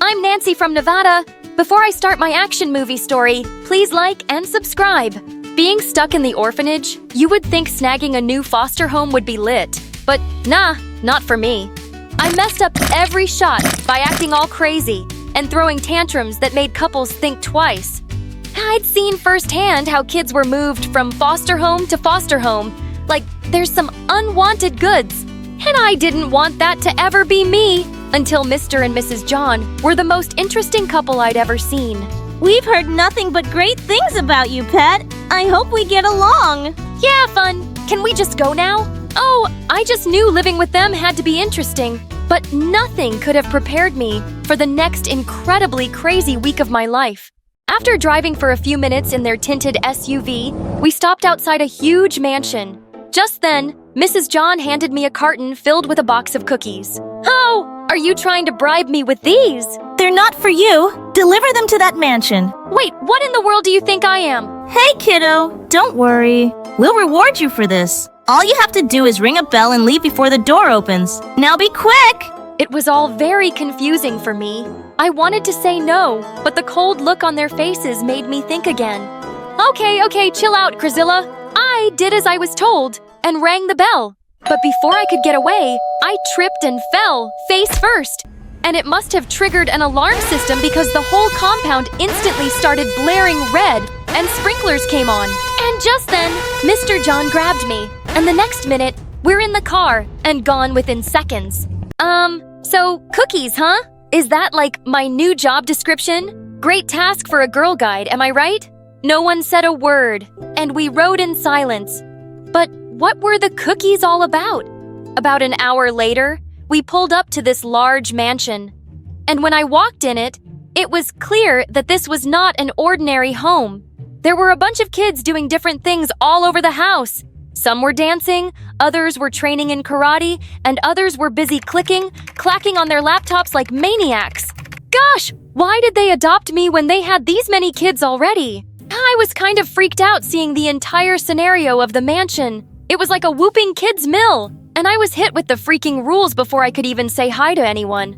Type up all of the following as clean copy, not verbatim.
I'm Nancy from Nevada. Before I start my action movie story, please like and subscribe. Being stuck in the orphanage, you would think snagging a new foster home would be lit. But nah, not for me. I messed up every shot by acting all crazy and throwing tantrums that made couples think twice. I'd seen firsthand how kids were moved from foster home to foster home, like there's some unwanted goods. And I didn't want that to ever be me, until Mr. and Mrs. John were the most interesting couple I'd ever seen. We've heard nothing but great things about you, Pet. I hope we get along. Yeah, fun. Can we just go now? Oh, I just knew living with them had to be interesting, but nothing could have prepared me for the next incredibly crazy week of my life. After driving for a few minutes in their tinted SUV, we stopped outside a huge mansion. Just then, Mrs. John handed me a carton filled with a box of cookies. Oh, are you trying to bribe me with these? They're not for you. Deliver them to that mansion. Wait, what in the world do you think I am? Hey, kiddo. Don't worry. We'll reward you for this. All you have to do is ring a bell and leave before the door opens. Now be quick! It was all very confusing for me. I wanted to say no, but the cold look on their faces made me think again. Okay, chill out, Crazilla. I did as I was told and rang the bell. But before I could get away, I tripped and fell, face first. And it must have triggered an alarm system because the whole compound instantly started blaring red and sprinklers came on. And just then, Mr. John grabbed me. And the next minute, we're in the car and gone within seconds. So cookies, huh? Is that like my new job description? Great task for a girl guide, am I right? No one said a word, and we rode in silence. But what were the cookies all about? About an hour later, we pulled up to this large mansion. And when I walked in it, it was clear that this was not an ordinary home. There were a bunch of kids doing different things all over the house. Some were dancing, others were training in karate, and others were busy clacking on their laptops like maniacs. Gosh, why did they adopt me when they had these many kids already? I was kind of freaked out seeing the entire scenario of the mansion. It was like a whooping kids' mill, and I was hit with the freaking rules before I could even say hi to anyone.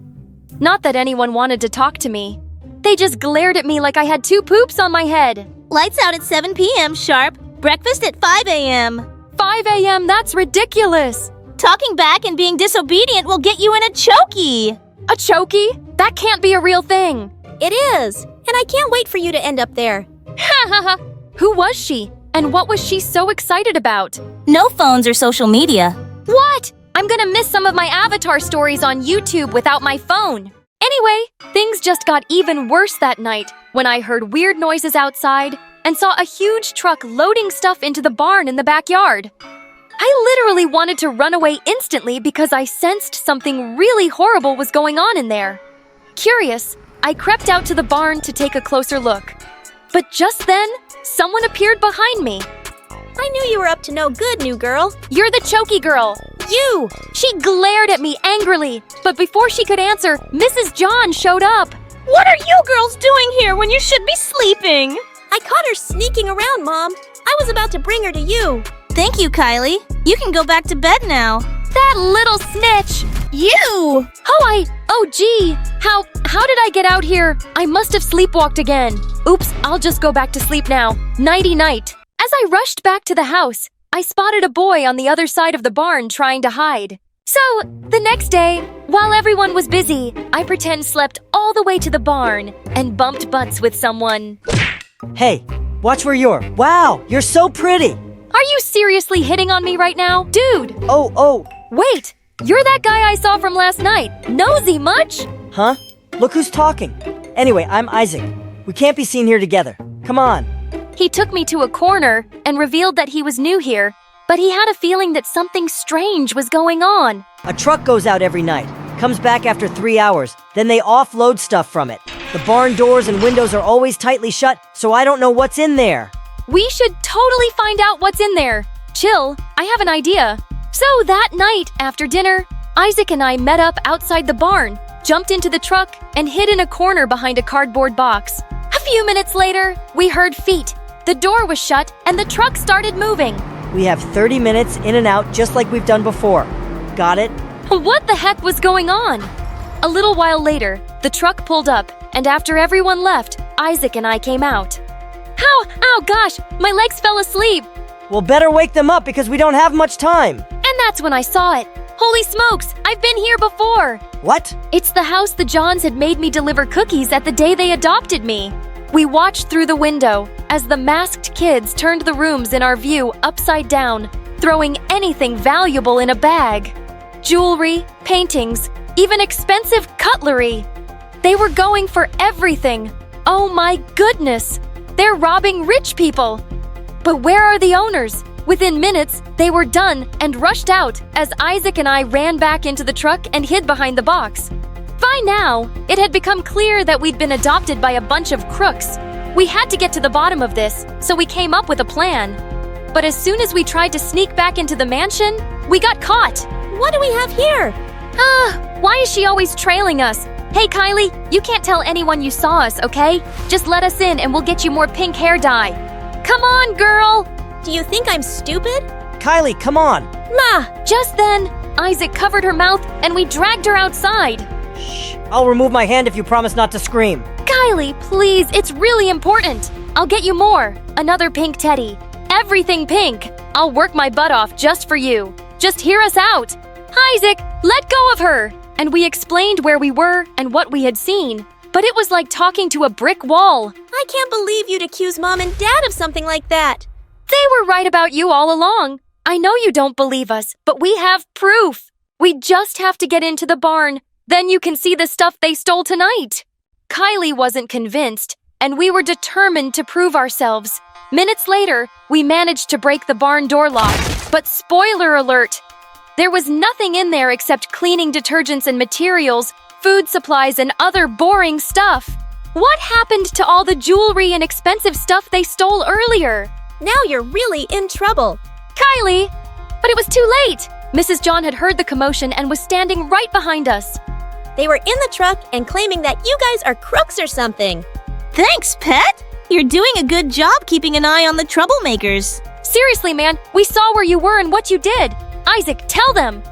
Not that anyone wanted to talk to me. They just glared at me like I had two poops on my head. Lights out at 7 p.m. sharp. Breakfast at 5 a.m. 5 a.m., that's ridiculous. Talking back and being disobedient will get you in a chokey. A chokey? That can't be a real thing. It is, and I can't wait for you to end up there. Ha ha ha. Who was she? And what was she so excited about? No phones or social media. What? I'm gonna miss some of my avatar stories on YouTube without my phone. Anyway, things just got even worse that night when I heard weird noises outside and saw a huge truck loading stuff into the barn in the backyard. I literally wanted to run away instantly because I sensed something really horrible was going on in there. Curious, I crept out to the barn to take a closer look. But just then, someone appeared behind me. I knew you were up to no good, new girl. You're the chokey girl. You! She glared at me angrily, but before she could answer, Mrs. John showed up. What are you girls doing here when you should be sleeping? I caught her sneaking around, Mom. I was about to bring her to you. Thank you, Kylie. You can go back to bed now. That little snitch! You! Oh gee, how did I get out here? I must have sleepwalked again. Oops, I'll just go back to sleep now. Nighty-night. As I rushed back to the house, I spotted a boy on the other side of the barn trying to hide. So, the next day, while everyone was busy, I pretend slept all the way to the barn and bumped butts with someone. Hey, watch where you're. Wow, you're so pretty. Are you seriously hitting on me right now? Dude! Oh. Wait, you're that guy I saw from last night. Nosy much? Huh? Look who's talking. Anyway, I'm Isaac. We can't be seen here together. Come on. He took me to a corner and revealed that he was new here, but he had a feeling that something strange was going on. A truck goes out every night, comes back after 3 hours, then they offload stuff from it. The barn doors and windows are always tightly shut, so I don't know what's in there. We should totally find out what's in there. Chill, I have an idea. So that night, after dinner, Isaac and I met up outside the barn, jumped into the truck, and hid in a corner behind a cardboard box. A few minutes later, we heard feet. The door was shut, and the truck started moving. We have 30 minutes in and out just like we've done before. Got it? What the heck was going on? A little while later, the truck pulled up, and after everyone left, Isaac and I came out. Ow, gosh, my legs fell asleep. Well, better wake them up because we don't have much time. And that's when I saw it. Holy smokes, I've been here before. What? It's the house the Johns had made me deliver cookies at the day they adopted me. We watched through the window as the masked kids turned the rooms in our view upside down, throwing anything valuable in a bag. Jewelry, paintings, even expensive cutlery. They were going for everything. Oh my goodness! They're robbing rich people. But where are the owners? Within minutes, they were done and rushed out as Isaac and I ran back into the truck and hid behind the box. By now, it had become clear that we'd been adopted by a bunch of crooks. We had to get to the bottom of this, so we came up with a plan. But as soon as we tried to sneak back into the mansion, we got caught. What do we have here? Why is she always trailing us? Hey, Kylie, you can't tell anyone you saw us, okay? Just let us in and we'll get you more pink hair dye. Come on, girl! Do you think I'm stupid? Kylie, come on. Ma! Just then, Isaac covered her mouth and we dragged her outside. Shh. I'll remove my hand if you promise not to scream. Kylie, please, it's really important. I'll get you more. Another pink teddy. Everything pink. I'll work my butt off just for you. Just hear us out. Isaac, let go of her. And we explained where we were and what we had seen. But it was like talking to a brick wall. I can't believe you'd accuse Mom and Dad of something like that. They were right about you all along. I know you don't believe us, but we have proof. We just have to get into the barn. Then you can see the stuff they stole tonight. Kylie wasn't convinced, and we were determined to prove ourselves. Minutes later, we managed to break the barn door lock. But spoiler alert! There was nothing in there except cleaning detergents and materials, food supplies, and other boring stuff. What happened to all the jewelry and expensive stuff they stole earlier? Now you're really in trouble. Kylie! But it was too late! Mrs. John had heard the commotion and was standing right behind us. They were in the truck and claiming that you guys are crooks or something. Thanks, Pet. You're doing a good job keeping an eye on the troublemakers. Seriously, man, we saw where you were and what you did. Isaac, tell them!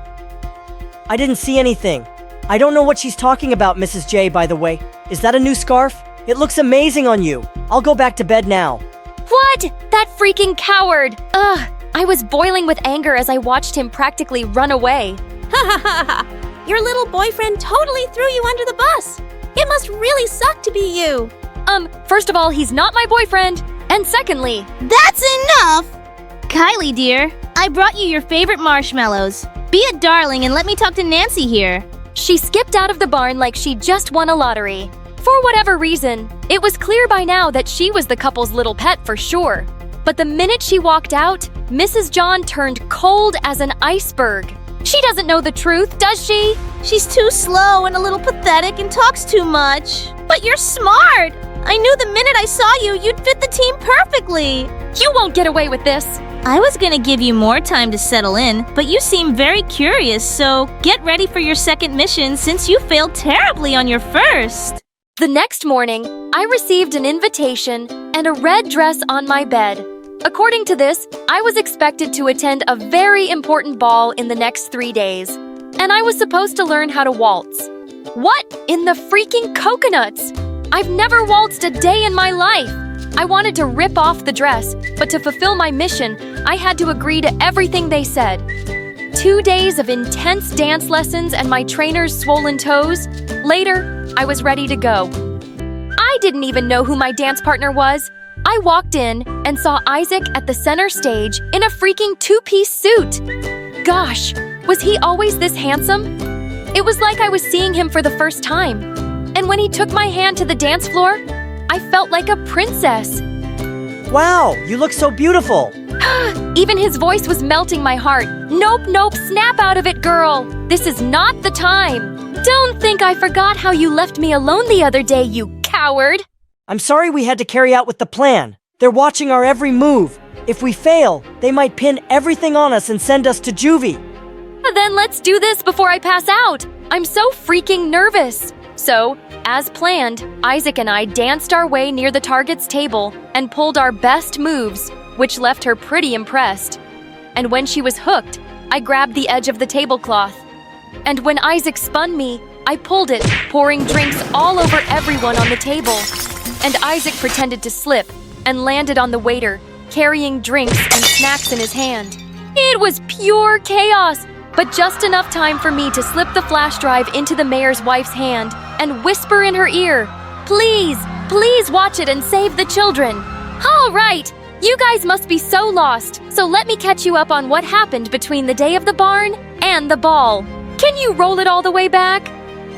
I didn't see anything. I don't know what she's talking about, Mrs. J, by the way. Is that a new scarf? It looks amazing on you. I'll go back to bed now. What? That freaking coward! Ugh, I was boiling with anger as I watched him practically run away. Ha ha ha ha! Your little boyfriend totally threw you under the bus. It must really suck to be you. First of all, he's not my boyfriend. And secondly, That's enough! Kylie, dear, I brought you your favorite marshmallows. Be a darling and let me talk to Nancy here. she skipped out of the barn like she just won a lottery. For whatever reason, it was clear by now that she was the couple's little pet for sure. But the minute she walked out, Mrs. John turned cold as an iceberg. She doesn't know the truth, does she? She's too slow and a little pathetic and talks too much. But you're smart! I knew the minute I saw you, you'd fit the team perfectly. You won't get away with this. I was gonna give you more time to settle in, but you seem very curious, so get ready for your second mission since you failed terribly on your first. The next morning, I received an invitation and a red dress on my bed. According to this, I was expected to attend a very important ball in the next 3 days, and I was supposed to learn how to waltz. What in the freaking coconuts? I've never waltzed a day in my life. I wanted to rip off the dress, but to fulfill my mission, I had to agree to everything they said. 2 days of intense dance lessons and my trainer's swollen toes. Later, I was ready to go. I didn't even know who my dance partner was. I walked in and saw Isaac at the center stage in a freaking two-piece suit. Gosh, was he always this handsome? It was like I was seeing him for the first time. And when he took my hand to the dance floor, I felt like a princess. Wow, you look so beautiful. Even his voice was melting my heart. Nope, nope, snap out of it, girl. This is not the time. Don't think I forgot how you left me alone the other day, you coward. I'm sorry we had to carry out with the plan. They're watching our every move. If we fail, they might pin everything on us and send us to juvie. Then let's do this before I pass out. I'm so freaking nervous. So, as planned, Isaac and I danced our way near the target's table and pulled our best moves, which left her pretty impressed. And when she was hooked, I grabbed the edge of the tablecloth. And when Isaac spun me, I pulled it, pouring drinks all over everyone on the table. And Isaac pretended to slip and landed on the waiter, carrying drinks and snacks in his hand. It was pure chaos, but just enough time for me to slip the flash drive into the mayor's wife's hand and whisper in her ear, "Please, please watch it and save the children." All right, you guys must be so lost, so let me catch you up on what happened between the day of the barn and the ball. Can you roll it all the way back?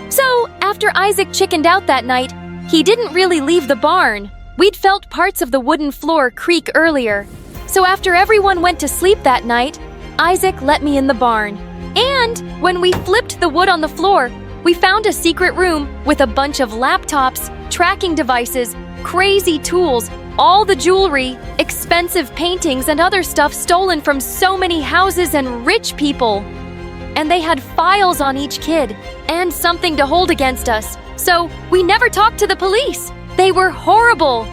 So, after Isaac chickened out that night, he didn't really leave the barn. We'd felt parts of the wooden floor creak earlier. So after everyone went to sleep that night, Isaac let me in the barn. And when we flipped the wood on the floor, we found a secret room with a bunch of laptops, tracking devices, crazy tools, all the jewelry, expensive paintings, and other stuff stolen from so many houses and rich people. And they had files on each kid and something to hold against us. So we never talked to the police. They were horrible.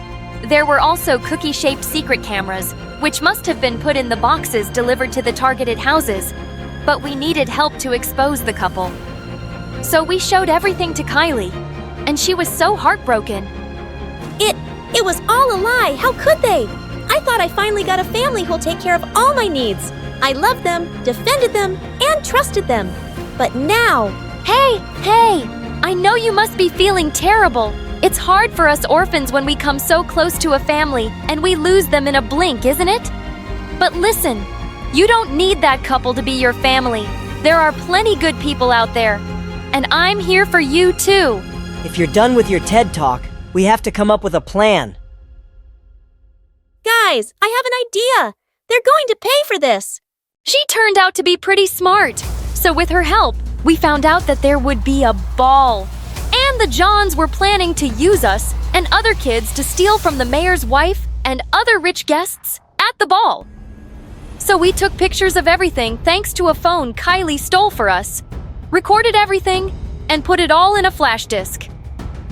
There were also cookie-shaped secret cameras, which must have been put in the boxes delivered to the targeted houses. But we needed help to expose the couple. So we showed everything to Kylie, and she was so heartbroken. It was all a lie. How could they? I thought I finally got a family who'll take care of all my needs. I loved them, defended them, and trusted them. But now... Hey! I know you must be feeling terrible. It's hard for us orphans when we come so close to a family and we lose them in a blink, isn't it? But listen, you don't need that couple to be your family. There are plenty good people out there. And I'm here for you too. If you're done with your TED Talk, we have to come up with a plan. Guys, I have an idea. They're going to pay for this. She turned out to be pretty smart. So with her help, we found out that there would be a ball. And the Johns were planning to use us and other kids to steal from the mayor's wife and other rich guests at the ball. So we took pictures of everything thanks to a phone Kylie stole for us, recorded everything, and put it all in a flash disk.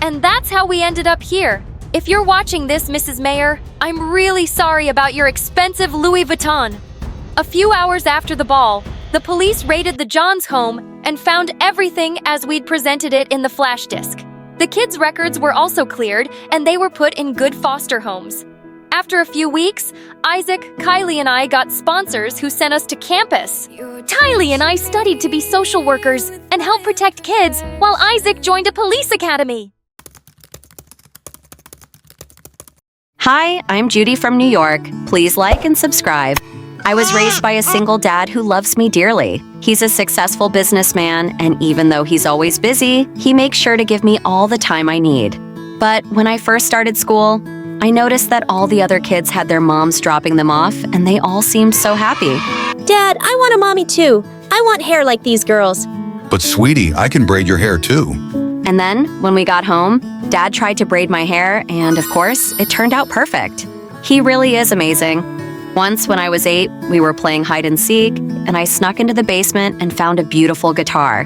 And that's how we ended up here. If you're watching this, Mrs. Mayor, I'm really sorry about your expensive Louis Vuitton. A few hours after the ball, the police raided the Johns' home and found everything as we'd presented it in the flash disk. The kids' records were also cleared, and they were put in good foster homes. After a few weeks, Isaac, Kylie, and I got sponsors who sent us to campus. Kylie and I studied to be social workers and help protect kids, while Isaac joined a police academy. Hi, I'm Judy from New York. Please like and subscribe. I was raised by a single dad who loves me dearly. He's a successful businessman, and even though he's always busy, he makes sure to give me all the time I need. But when I first started school, I noticed that all the other kids had their moms dropping them off, and they all seemed so happy. Dad, I want a mommy too. I want hair like these girls. But sweetie, I can braid your hair too. And then, when we got home, Dad tried to braid my hair, and of course, it turned out perfect. He really is amazing. Once, when I was 8, we were playing hide and seek, and I snuck into the basement and found a beautiful guitar.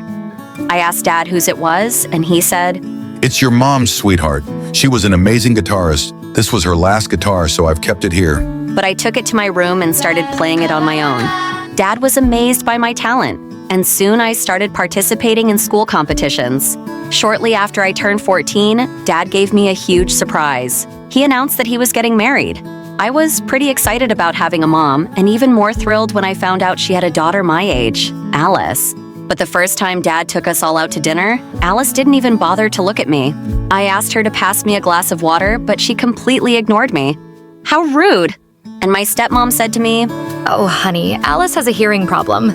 I asked Dad whose it was, and he said, It's your mom's, sweetheart. She was an amazing guitarist. This was her last guitar, so I've kept it here. But I took it to my room and started playing it on my own. Dad was amazed by my talent, and soon I started participating in school competitions. Shortly after I turned 14, Dad gave me a huge surprise. He announced that he was getting married. I was pretty excited about having a mom, and even more thrilled when I found out she had a daughter my age, Alice. But the first time Dad took us all out to dinner, Alice didn't even bother to look at me. I asked her to pass me a glass of water, but she completely ignored me. How rude! And my stepmom said to me, Oh, honey, Alice has a hearing problem.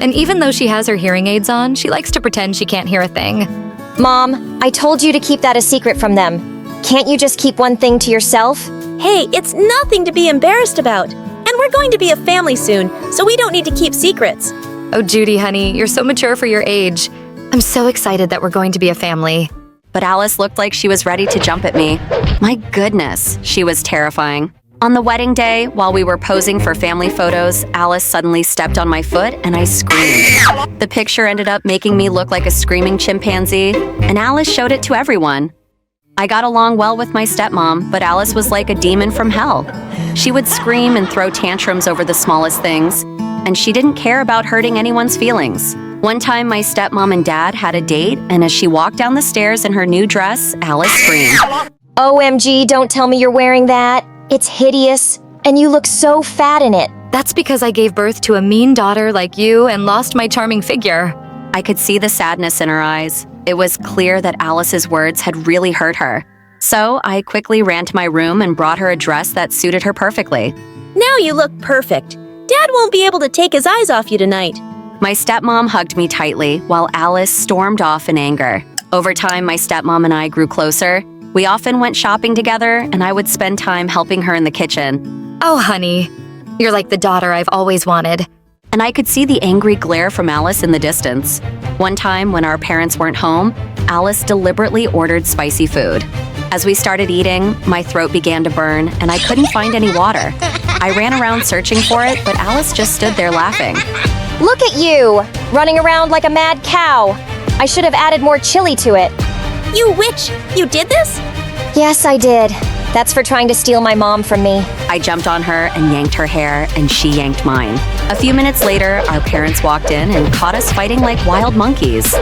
And even though she has her hearing aids on, she likes to pretend she can't hear a thing. Mom, I told you to keep that a secret from them. Can't you just keep one thing to yourself? Hey, it's nothing to be embarrassed about. And we're going to be a family soon, so we don't need to keep secrets. Oh, Judy, honey, you're so mature for your age. I'm so excited that we're going to be a family. But Alice looked like she was ready to jump at me. My goodness, she was terrifying. On the wedding day, while we were posing for family photos, Alice suddenly stepped on my foot and I screamed. The picture ended up making me look like a screaming chimpanzee, and Alice showed it to everyone. I got along well with my stepmom, but Alice was like a demon from hell. She would scream and throw tantrums over the smallest things, and she didn't care about hurting anyone's feelings. One time, my stepmom and dad had a date, and as she walked down the stairs in her new dress, Alice screamed. OMG, don't tell me you're wearing that. It's hideous, and you look so fat in it. That's because I gave birth to a mean daughter like you and lost my charming figure. I could see the sadness in her eyes. It was clear that Alice's words had really hurt her. So I quickly ran to my room and brought her a dress that suited her perfectly. Now you look perfect. Dad won't be able to take his eyes off you tonight. My stepmom hugged me tightly while Alice stormed off in anger. Over time, my stepmom and I grew closer. We often went shopping together, and I would spend time helping her in the kitchen. Oh, honey, you're like the daughter I've always wanted. And I could see the angry glare from Alice in the distance. One time, when our parents weren't home, Alice deliberately ordered spicy food. As we started eating, my throat began to burn, and I couldn't find any water. I ran around searching for it, but Alice just stood there laughing. Look at you, running around like a mad cow. I should have added more chili to it. You witch! You did this? Yes, I did. That's for trying to steal my mom from me. I jumped on her and yanked her hair, and she yanked mine. A few minutes later, our parents walked in and caught us fighting like wild monkeys.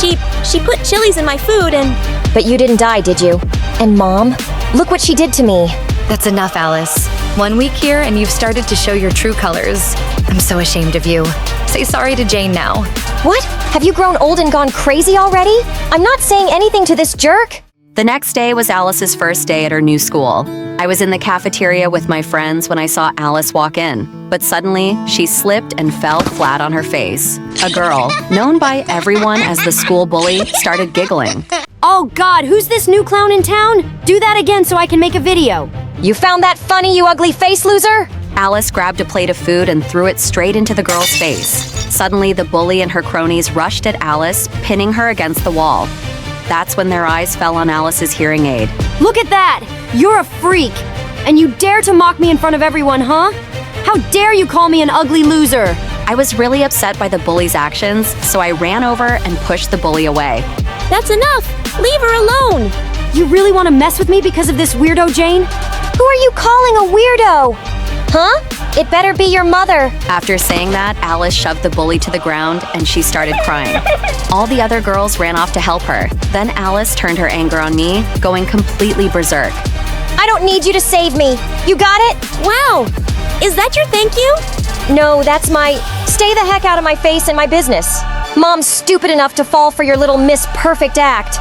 She put chilies in my food and... But you didn't die, did you? And Mom? Look what she did to me. That's enough, Alice. 1 week here and you've started to show your true colors. I'm so ashamed of you. Say sorry to Jane now. What? Have you grown old and gone crazy already? I'm not saying anything to this jerk. The next day was Alice's first day at her new school. I was in the cafeteria with my friends when I saw Alice walk in, but suddenly she slipped and fell flat on her face. A girl, known by everyone as the school bully, started giggling. Oh God, who's this new clown in town? Do that again so I can make a video. You found that funny, you ugly face loser? Alice grabbed a plate of food and threw it straight into the girl's face. Suddenly, the bully and her cronies rushed at Alice, pinning her against the wall. That's when their eyes fell on Alice's hearing aid. Look at that! You're a freak! And you dare to mock me in front of everyone, huh? How dare you call me an ugly loser? I was really upset by the bully's actions, so I ran over and pushed the bully away. That's enough! Leave her alone! You really want to mess with me because of this weirdo, Jane? Who are you calling a weirdo? Huh? It better be your mother. After saying that, Alice shoved the bully to the ground and she started crying. All the other girls ran off to help her. Then Alice turned her anger on me, going completely berserk. I don't need you to save me. You got it? Wow! Is that your thank you? No, that's my stay the heck out of my face and my business. Mom's stupid enough to fall for your little Miss Perfect act.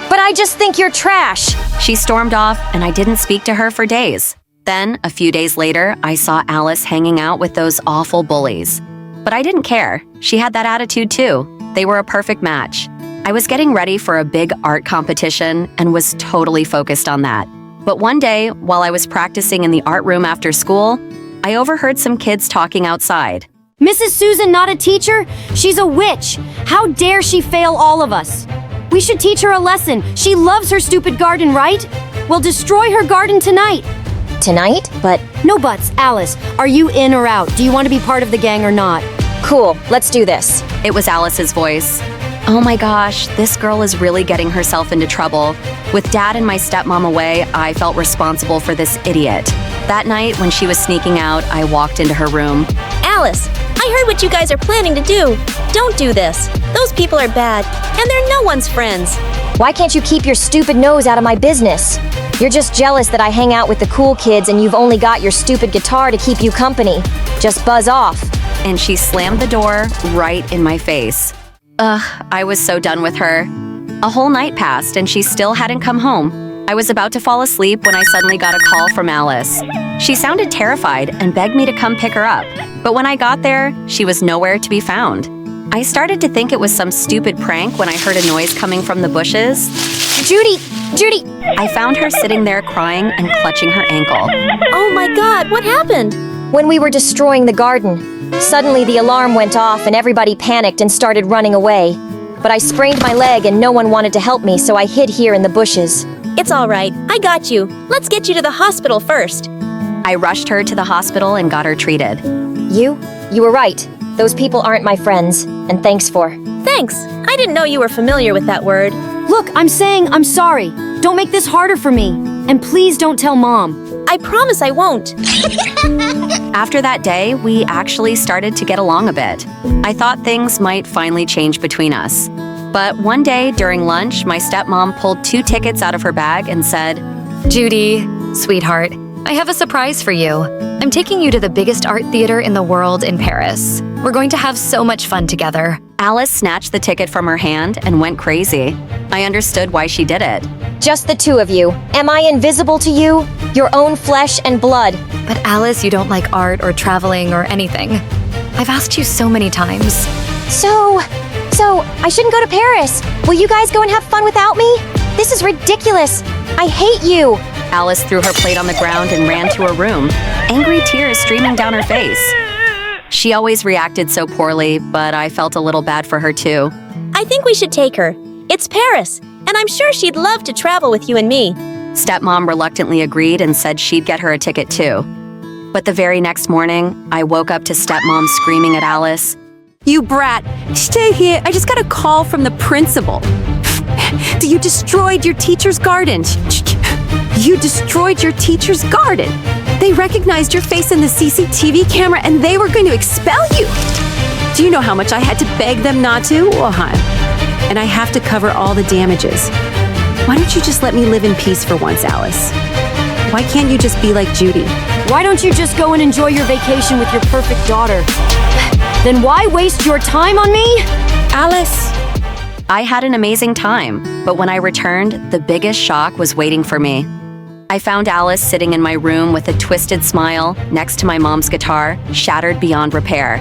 But I just think you're trash. She stormed off and I didn't speak to her for days. Then, a few days later, I saw Alice hanging out with those awful bullies. But I didn't care. She had that attitude too. They were a perfect match. I was getting ready for a big art competition and was totally focused on that. But one day, while I was practicing in the art room after school, I overheard some kids talking outside. Mrs. Susan not a teacher? She's a witch! How dare she fail all of us? We should teach her a lesson. She loves her stupid garden, right? Well, destroy her garden tonight. Tonight? But No buts, Alice. Are you in or out? Do you want to be part of the gang or not? cool, let's do this. It was Alice's voice. Oh my gosh, this girl is really getting herself into trouble. With Dad and my stepmom away, I felt responsible for this idiot. That night, when she was sneaking out, I walked into her room. Alice, I heard what you guys are planning to do. Don't do this. Those people are bad, and they're no one's friends. Why can't you keep your stupid nose out of my business? You're just jealous that I hang out with the cool kids and you've only got your stupid guitar to keep you company. Just buzz off. And she slammed the door right in my face. Ugh, I was so done with her. A whole night passed and she still hadn't come home. I was about to fall asleep when I suddenly got a call from Alice. She sounded terrified and begged me to come pick her up. But when I got there, she was nowhere to be found. I started to think it was some stupid prank when I heard a noise coming from the bushes. Judy! I found her sitting there crying and clutching her ankle. Oh my God, what happened? When we were destroying the garden, suddenly the alarm went off and everybody panicked and started running away. But I sprained my leg and no one wanted to help me, so I hid here in the bushes. It's all right. I got you. Let's get you to the hospital first. I rushed her to the hospital and got her treated. You were right. Those people aren't my friends, and thanks for. Thanks. I didn't know you were familiar with that word. Look, I'm saying I'm sorry. Don't make this harder for me. And please don't tell Mom. I promise I won't. After that day, we actually started to get along a bit. I thought things might finally change between us. But one day during lunch, my stepmom pulled 2 tickets out of her bag and said, Judy, sweetheart, I have a surprise for you. I'm taking you to the biggest art theater in the world in Paris. We're going to have so much fun together. Alice snatched the ticket from her hand and went crazy. I understood why she did it. Just the 2 of you. Am I invisible to you? Your own flesh and blood. But Alice, you don't like art or traveling or anything. I've asked you so many times. So, I shouldn't go to Paris. Will you guys go and have fun without me? This is ridiculous. I hate you. Alice threw her plate on the ground and ran to her room, angry tears streaming down her face. She always reacted so poorly, but I felt a little bad for her too. I think we should take her. It's Paris, and I'm sure she'd love to travel with you and me. Stepmom reluctantly agreed and said she'd get her a ticket too. But the very next morning, I woke up to stepmom screaming at Alice, You brat, stay here. I just got a call from the principal. You destroyed your teacher's garden. You destroyed your teacher's garden. They recognized your face in the CCTV camera and they were going to expel you. Do you know how much I had to beg them not to? And I have to cover all the damages. Why don't you just let me live in peace for once, Alice? Why can't you just be like Judy? Why don't you just go and enjoy your vacation with your perfect daughter? Then why waste your time on me? Alice! I had an amazing time, but when I returned, the biggest shock was waiting for me. I found Alice sitting in my room with a twisted smile next to my mom's guitar, shattered beyond repair.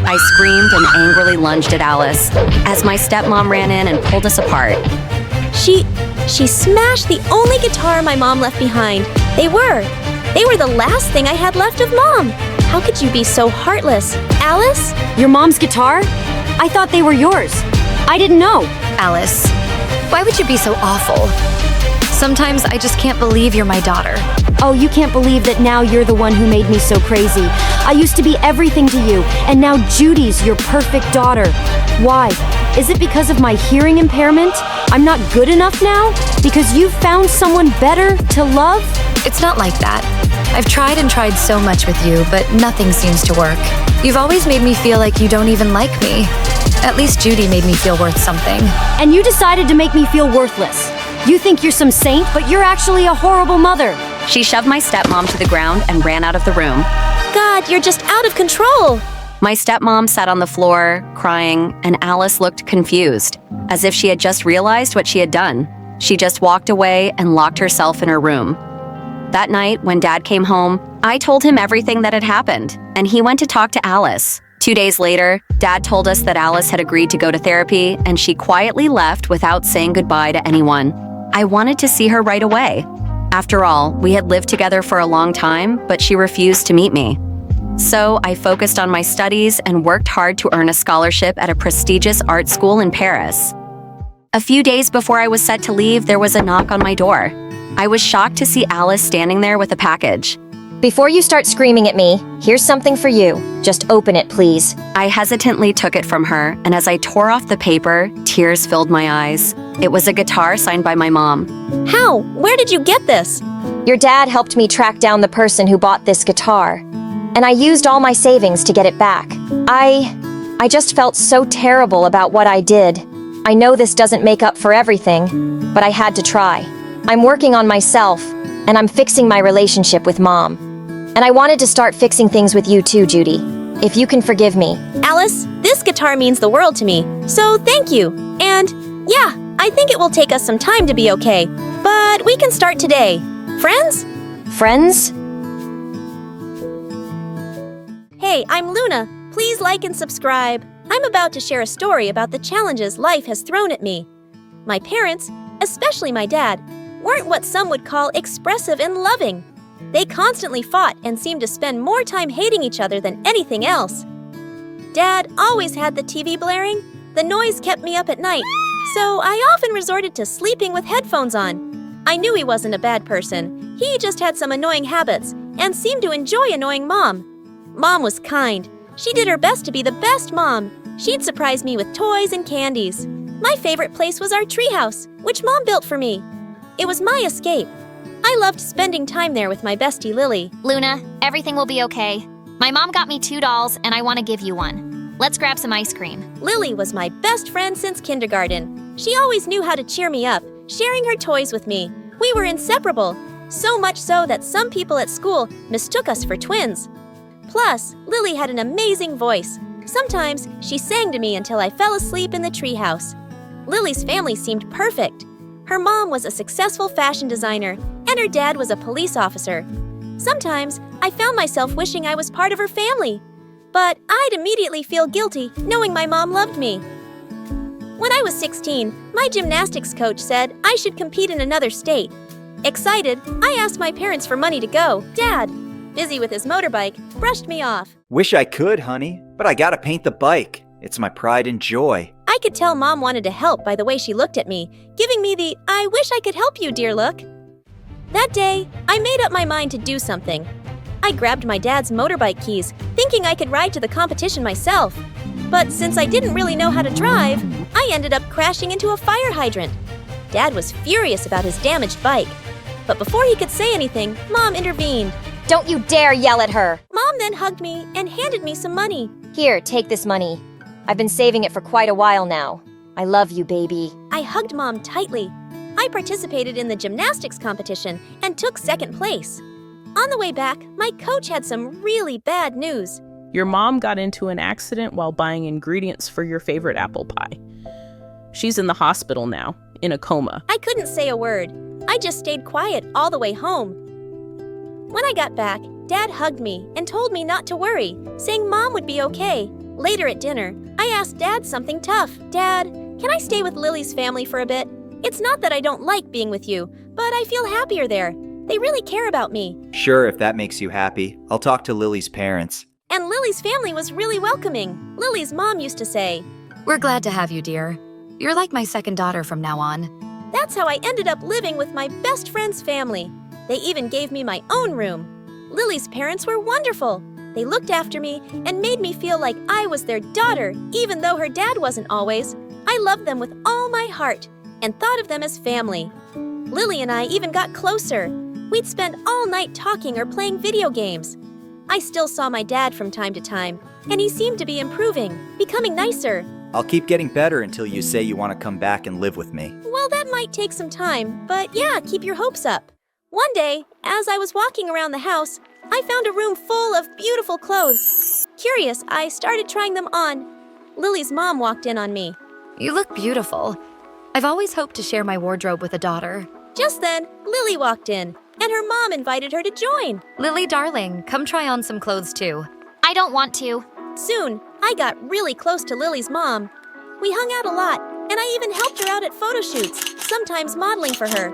I screamed and angrily lunged at Alice as my stepmom ran in and pulled us apart. She smashed the only guitar my mom left behind. They were the last thing I had left of Mom. How could you be so heartless? Alice? Your mom's guitar? I thought they were yours. I didn't know. Alice, why would you be so awful? Sometimes I just can't believe you're my daughter. Oh, you can't believe that now you're the one who made me so crazy. I used to be everything to you, and now Judy's your perfect daughter. Why? Is it because of my hearing impairment? I'm not good enough now? Because you've found someone better to love? It's not like that. I've tried and tried so much with you, but nothing seems to work. You've always made me feel like you don't even like me. At least Judy made me feel worth something. And you decided to make me feel worthless. You think you're some saint, but you're actually a horrible mother. She shoved my stepmom to the ground and ran out of the room. God, you're just out of control. My stepmom sat on the floor, crying, and Alice looked confused, as if she had just realized what she had done. She just walked away and locked herself in her room. That night, when Dad came home, I told him everything that had happened, and he went to talk to Alice. 2 days later, Dad told us that Alice had agreed to go to therapy, and she quietly left without saying goodbye to anyone. I wanted to see her right away. After all, we had lived together for a long time, but she refused to meet me. So I focused on my studies and worked hard to earn a scholarship at a prestigious art school in Paris. A few days before I was set to leave, there was a knock on my door. I was shocked to see Alice standing there with a package. Before you start screaming at me, here's something for you. Just open it, please. I hesitantly took it from her, and as I tore off the paper, tears filled my eyes. It was a guitar signed by my mom. How? Where did you get this? Your dad helped me track down the person who bought this guitar, and I used all my savings to get it back. I just felt so terrible about what I did. I know this doesn't make up for everything, but I had to try. I'm working on myself, and I'm fixing my relationship with Mom. And I wanted to start fixing things with you too, Judy. If you can forgive me. Alice, this guitar means the world to me, so thank you. And yeah, I think it will take us some time to be okay, but we can start today. Friends? Friends? Hey, I'm Luna. Please like and subscribe. I'm about to share a story about the challenges life has thrown at me. My parents, especially my dad, weren't what some would call expressive and loving. They constantly fought and seemed to spend more time hating each other than anything else. Dad always had the TV blaring. The noise kept me up at night, so I often resorted to sleeping with headphones on. I knew he wasn't a bad person. He just had some annoying habits and seemed to enjoy annoying Mom. Mom was kind. She did her best to be the best mom. She'd surprise me with toys and candies. My favorite place was our treehouse, which Mom built for me. It was my escape. I loved spending time there with my bestie Lily. Luna, everything will be okay. My mom got me 2 dolls, and I want to give you one. Let's grab some ice cream. Lily was my best friend since kindergarten. She always knew how to cheer me up, sharing her toys with me. We were inseparable, so much so that some people at school mistook us for twins. Plus, Lily had an amazing voice. Sometimes she sang to me until I fell asleep in the treehouse. Lily's family seemed perfect. Her mom was a successful fashion designer, and her dad was a police officer. Sometimes I found myself wishing I was part of her family, but I'd immediately feel guilty knowing my mom loved me. When I was 16, my gymnastics coach said I should compete in another state. Excited, I asked my parents for money to go. Dad, busy with his motorbike, brushed me off. Wish I could, honey, but I gotta paint the bike. It's my pride and joy. I could tell Mom wanted to help by the way she looked at me, giving me the "I wish I could help you, dear" look. That day, I made up my mind to do something. I grabbed my dad's motorbike keys, thinking I could ride to the competition myself. But since I didn't really know how to drive, I ended up crashing into a fire hydrant. Dad was furious about his damaged bike. But before he could say anything, Mom intervened. Don't you dare yell at her! Mom then hugged me and handed me some money. Here, take this money. I've been saving it for quite a while now. I love you, baby. I hugged Mom tightly. I participated in the gymnastics competition and took second place. On the way back, my coach had some really bad news. Your mom got into an accident while buying ingredients for your favorite apple pie. She's in the hospital now, in a coma. I couldn't say a word. I just stayed quiet all the way home. When I got back, Dad hugged me and told me not to worry, saying Mom would be okay. Later at dinner, I asked Dad something tough. Dad, can I stay with Lily's family for a bit? It's not that I don't like being with you, but I feel happier there. They really care about me. Sure, if that makes you happy. I'll talk to Lily's parents. And Lily's family was really welcoming. Lily's mom used to say, We're glad to have you, dear. You're like my second daughter from now on. That's how I ended up living with my best friend's family. They even gave me my own room. Lily's parents were wonderful. They looked after me and made me feel like I was their daughter, even though her dad wasn't always. I loved them with all my heart and thought of them as family. Lily and I even got closer. We'd spend all night talking or playing video games. I still saw my dad from time to time, and he seemed to be improving, becoming nicer. I'll keep getting better until you say you want to come back and live with me. Well, that might take some time, but yeah, keep your hopes up. One day, as I was walking around the house, I found a room full of beautiful clothes. Curious, I started trying them on. Lily's mom walked in on me. You look beautiful. I've always hoped to share my wardrobe with a daughter. Just then, Lily walked in, and her mom invited her to join. Lily, darling, come try on some clothes too. I don't want to. Soon, I got really close to Lily's mom. We hung out a lot, and I even helped her out at photo shoots, sometimes modeling for her.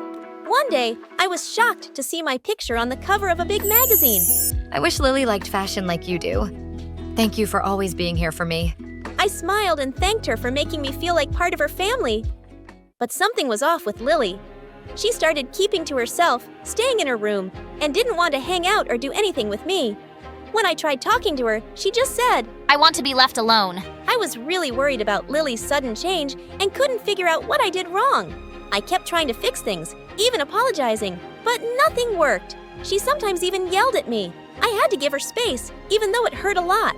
One day, I was shocked to see my picture on the cover of a big magazine. I wish Lily liked fashion like you do. Thank you for always being here for me. I smiled and thanked her for making me feel like part of her family. But something was off with Lily. She started keeping to herself, staying in her room, and didn't want to hang out or do anything with me. When I tried talking to her, she just said, I want to be left alone. I was really worried about Lily's sudden change and couldn't figure out what I did wrong. I kept trying to fix things, even apologizing, but nothing worked. She sometimes even yelled at me. I had to give her space, even though it hurt a lot.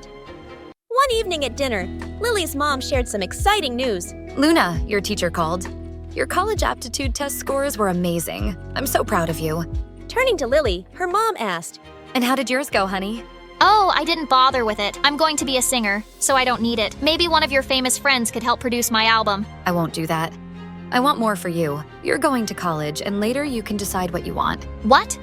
One evening at dinner, Lily's mom shared some exciting news. Luna, your teacher called. Your college aptitude test scores were amazing. I'm so proud of you. Turning to Lily, her mom asked, And how did yours go, honey? Oh, I didn't bother with it. I'm going to be a singer, so I don't need it. Maybe one of your famous friends could help produce my album. I won't do that. I want more for you. You're going to college, and later you can decide what you want. What?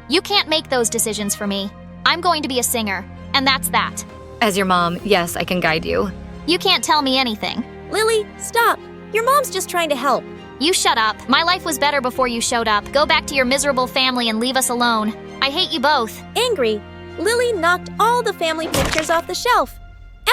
You can't make those decisions for me. I'm going to be a singer, and that's that. As your mom, yes, I can guide you. You can't tell me anything. Lily, stop. Your mom's just trying to help. You shut up. My life was better before you showed up. Go back to your miserable family and leave us alone. I hate you both. Angry, Lily knocked all the family pictures off the shelf.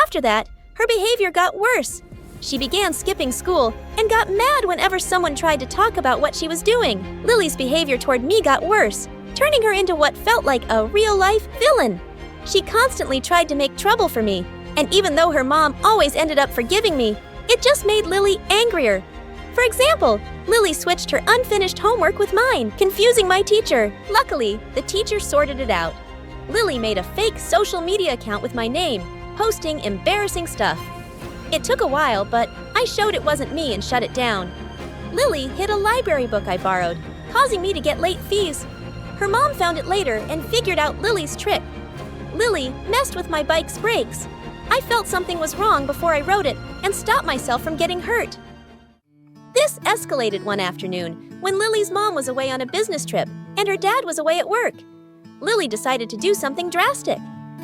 After that, her behavior got worse. She began skipping school and got mad whenever someone tried to talk about what she was doing. Lily's behavior toward me got worse, turning her into what felt like a real-life villain. She constantly tried to make trouble for me, and even though her mom always ended up forgiving me, it just made Lily angrier. For example, Lily switched her unfinished homework with mine, confusing my teacher. Luckily, the teacher sorted it out. Lily made a fake social media account with my name, posting embarrassing stuff. It took a while, but I showed it wasn't me and shut it down. Lily hid a library book I borrowed, causing me to get late fees. Her mom found it later and figured out Lily's trick. Lily messed with my bike's brakes. I felt something was wrong before I rode it and stopped myself from getting hurt. This escalated one afternoon when Lily's mom was away on a business trip and her dad was away at work. Lily decided to do something drastic.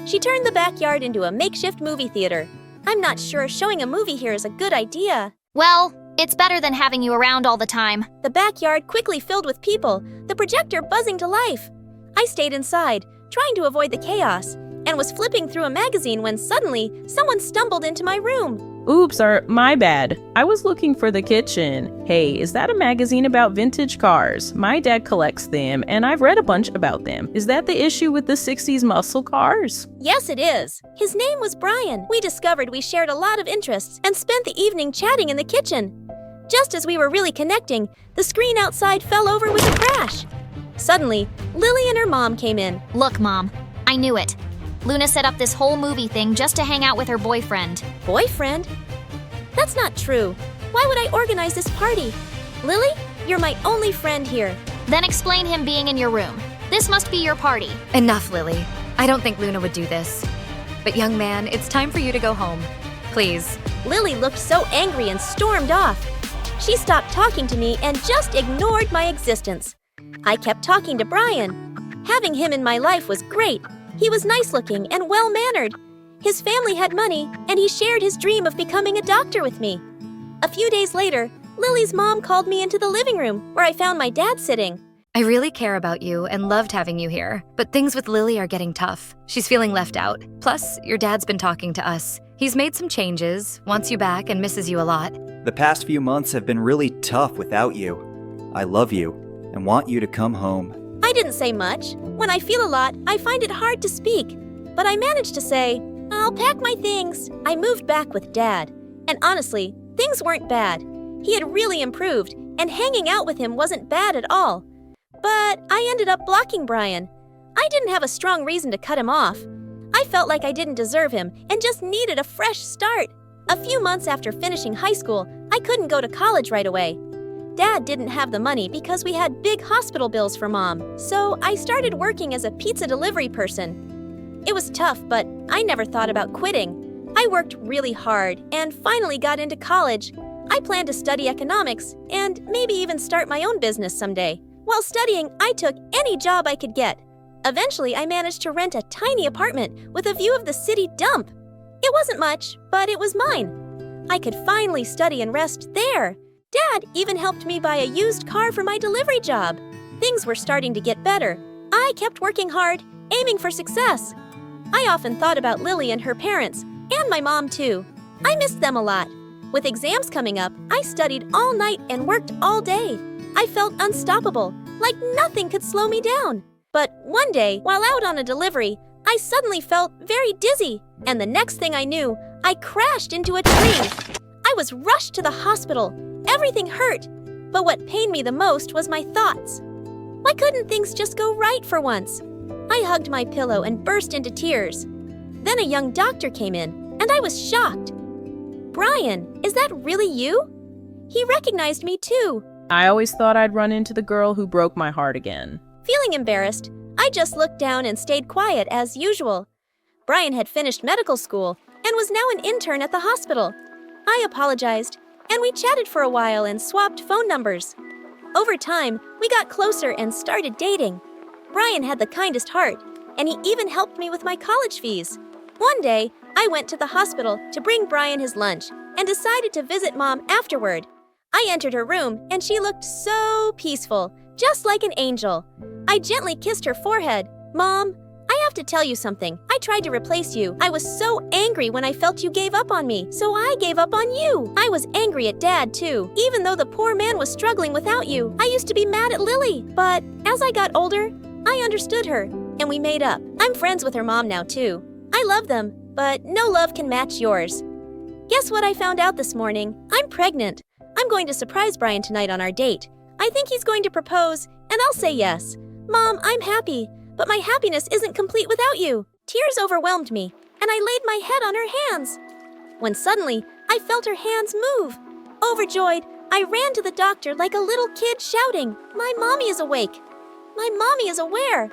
She turned the backyard into a makeshift movie theater. I'm not sure showing a movie here is a good idea. Well, it's better than having you around all the time. The backyard quickly filled with people, the projector buzzing to life. I stayed inside, trying to avoid the chaos, and was flipping through a magazine when suddenly someone stumbled into my room. Oops, my bad. I was looking for the kitchen. Hey, is that a magazine about vintage cars? My dad collects them, and I've read a bunch about them. Is that the issue with the 60s muscle cars? Yes, it is. His name was Brian. We discovered we shared a lot of interests and spent the evening chatting in the kitchen. Just as we were really connecting, the screen outside fell over with a crash. Suddenly, Lily and her mom came in. Look, Mom, I knew it. Luna set up this whole movie thing just to hang out with her boyfriend. Boyfriend? That's not true. Why would I organize this party? Lily, you're my only friend here. Then explain him being in your room. This must be your party. Enough, Lily. I don't think Luna would do this. But young man, it's time for you to go home. Please. Lily looked so angry and stormed off. She stopped talking to me and just ignored my existence. I kept talking to Brian. Having him in my life was great. He was nice-looking and well-mannered. His family had money, and he shared his dream of becoming a doctor with me. A few days later, Lily's mom called me into the living room, where I found my dad sitting. I really care about you and loved having you here, but things with Lily are getting tough. She's feeling left out. Plus, your dad's been talking to us. He's made some changes, wants you back, and misses you a lot. The past few months have been really tough without you. I love you and want you to come home. I didn't say much. When I feel a lot, I find it hard to speak. But I managed to say, I'll pack my things. I moved back with Dad. And honestly, things weren't bad. He had really improved, and hanging out with him wasn't bad at all. But I ended up blocking Brian. I didn't have a strong reason to cut him off. I felt like I didn't deserve him and just needed a fresh start. A few months after finishing high school, I couldn't go to college right away. Dad didn't have the money because we had big hospital bills for Mom, so I started working as a pizza delivery person. It was tough, but I never thought about quitting. I worked really hard and finally got into college. I planned to study economics and maybe even start my own business someday. While studying, I took any job I could get. Eventually, I managed to rent a tiny apartment with a view of the city dump. It wasn't much, but it was mine. I could finally study and rest there. Dad even helped me buy a used car for my delivery job. Things were starting to get better. I kept working hard, aiming for success. I often thought about Lily and her parents, and my mom too. I missed them a lot. With exams coming up, I studied all night and worked all day. I felt unstoppable, like nothing could slow me down. But one day, while out on a delivery, I suddenly felt very dizzy, and the next thing I knew, I crashed into a tree. I was rushed to the hospital. Everything hurt, but what pained me the most was my thoughts. Why couldn't things just go right for once? I hugged my pillow and burst into tears. Then a young doctor came in, and I was shocked. Brian, is that really you? He recognized me too. I always thought I'd run into the girl who broke my heart again. Feeling embarrassed, I just looked down and stayed quiet as usual. Brian had finished medical school and was now an intern at the hospital. I apologized, and we chatted for a while and swapped phone numbers. Over time, we got closer and started dating. Brian had the kindest heart, and he even helped me with my college fees. One day, I went to the hospital to bring Brian his lunch and decided to visit Mom afterward. I entered her room, and she looked so peaceful, just like an angel. I gently kissed her forehead. Mom, I have to tell you something. I tried to replace you. I was so angry when I felt you gave up on me, so I gave up on you. I was angry at Dad, too. Even though the poor man was struggling without you, I used to be mad at Lily. But as I got older, I understood her, and we made up. I'm friends with her mom now, too. I love them, but no love can match yours. Guess what I found out this morning? I'm pregnant. I'm going to surprise Brian tonight on our date. I think he's going to propose, and I'll say yes. Mom, I'm happy, but my happiness isn't complete without you. Tears overwhelmed me, and I laid my head on her hands. When suddenly, I felt her hands move. Overjoyed, I ran to the doctor like a little kid shouting, "My mommy is awake! My mommy is aware!"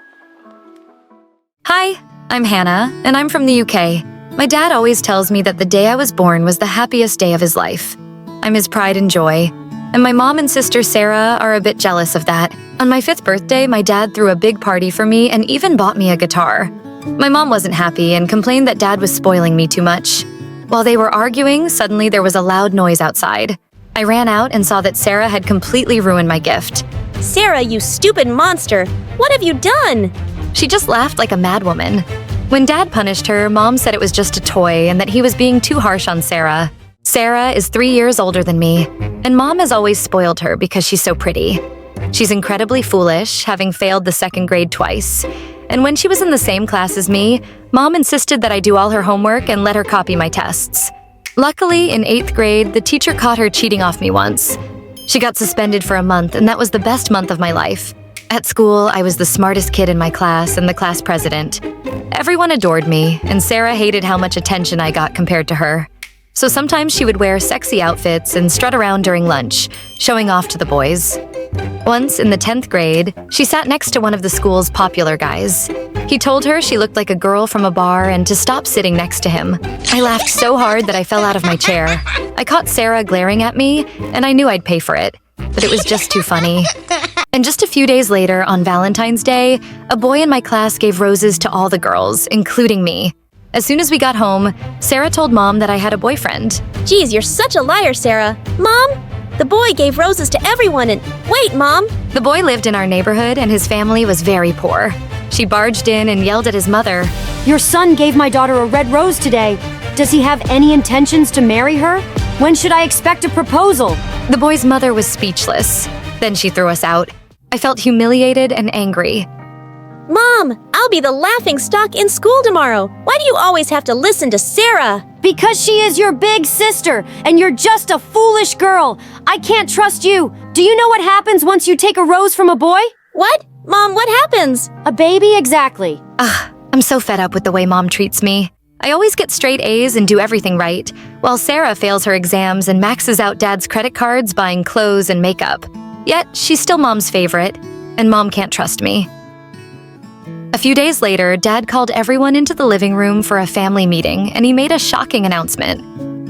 Hi, I'm Hannah, and I'm from the UK. My dad always tells me that the day I was born was the happiest day of his life. I'm his pride and joy, and my mom and sister Sarah are a bit jealous of that. On my 5th birthday, my dad threw a big party for me and even bought me a guitar. My mom wasn't happy and complained that dad was spoiling me too much. While they were arguing, suddenly there was a loud noise outside. I ran out and saw that Sarah had completely ruined my gift. Sarah, you stupid monster! What have you done? She just laughed like a madwoman. When Dad punished her, Mom said it was just a toy and that he was being too harsh on Sarah. Sarah is 3 years older than me, and Mom has always spoiled her because she's so pretty. She's incredibly foolish, having failed the 2nd grade twice. And when she was in the same class as me, Mom insisted that I do all her homework and let her copy my tests. Luckily, in 8th grade, the teacher caught her cheating off me once. She got suspended for a month, and that was the best month of my life. At school, I was the smartest kid in my class and the class president. Everyone adored me, and Sarah hated how much attention I got compared to her. So sometimes she would wear sexy outfits and strut around during lunch, showing off to the boys. Once, in the 10th grade, she sat next to one of the school's popular guys. He told her she looked like a girl from a bar and to stop sitting next to him. I laughed so hard that I fell out of my chair. I caught Sarah glaring at me, and I knew I'd pay for it. But it was just too funny. And just a few days later, on Valentine's Day, a boy in my class gave roses to all the girls, including me. As soon as we got home, Sarah told Mom that I had a boyfriend. Geez, you're such a liar, Sarah. Mom? The boy gave roses to everyone and— Wait, Mom! The boy lived in our neighborhood and his family was very poor. She barged in and yelled at his mother. Your son gave my daughter a red rose today. Does he have any intentions to marry her? When should I expect a proposal? The boy's mother was speechless. Then she threw us out. I felt humiliated and angry. Mom, I'll be the laughing stock in school tomorrow. Why do you always have to listen to Sarah? Because she is your big sister, and you're just a foolish girl. I can't trust you. Do you know what happens once you take a rose from a boy? What? Mom, what happens? A baby, exactly. I'm so fed up with the way Mom treats me. I always get straight A's and do everything right, while Sarah fails her exams and maxes out Dad's credit cards buying clothes and makeup. Yet, she's still Mom's favorite, and Mom can't trust me. A few days later, Dad called everyone into the living room for a family meeting, and he made a shocking announcement.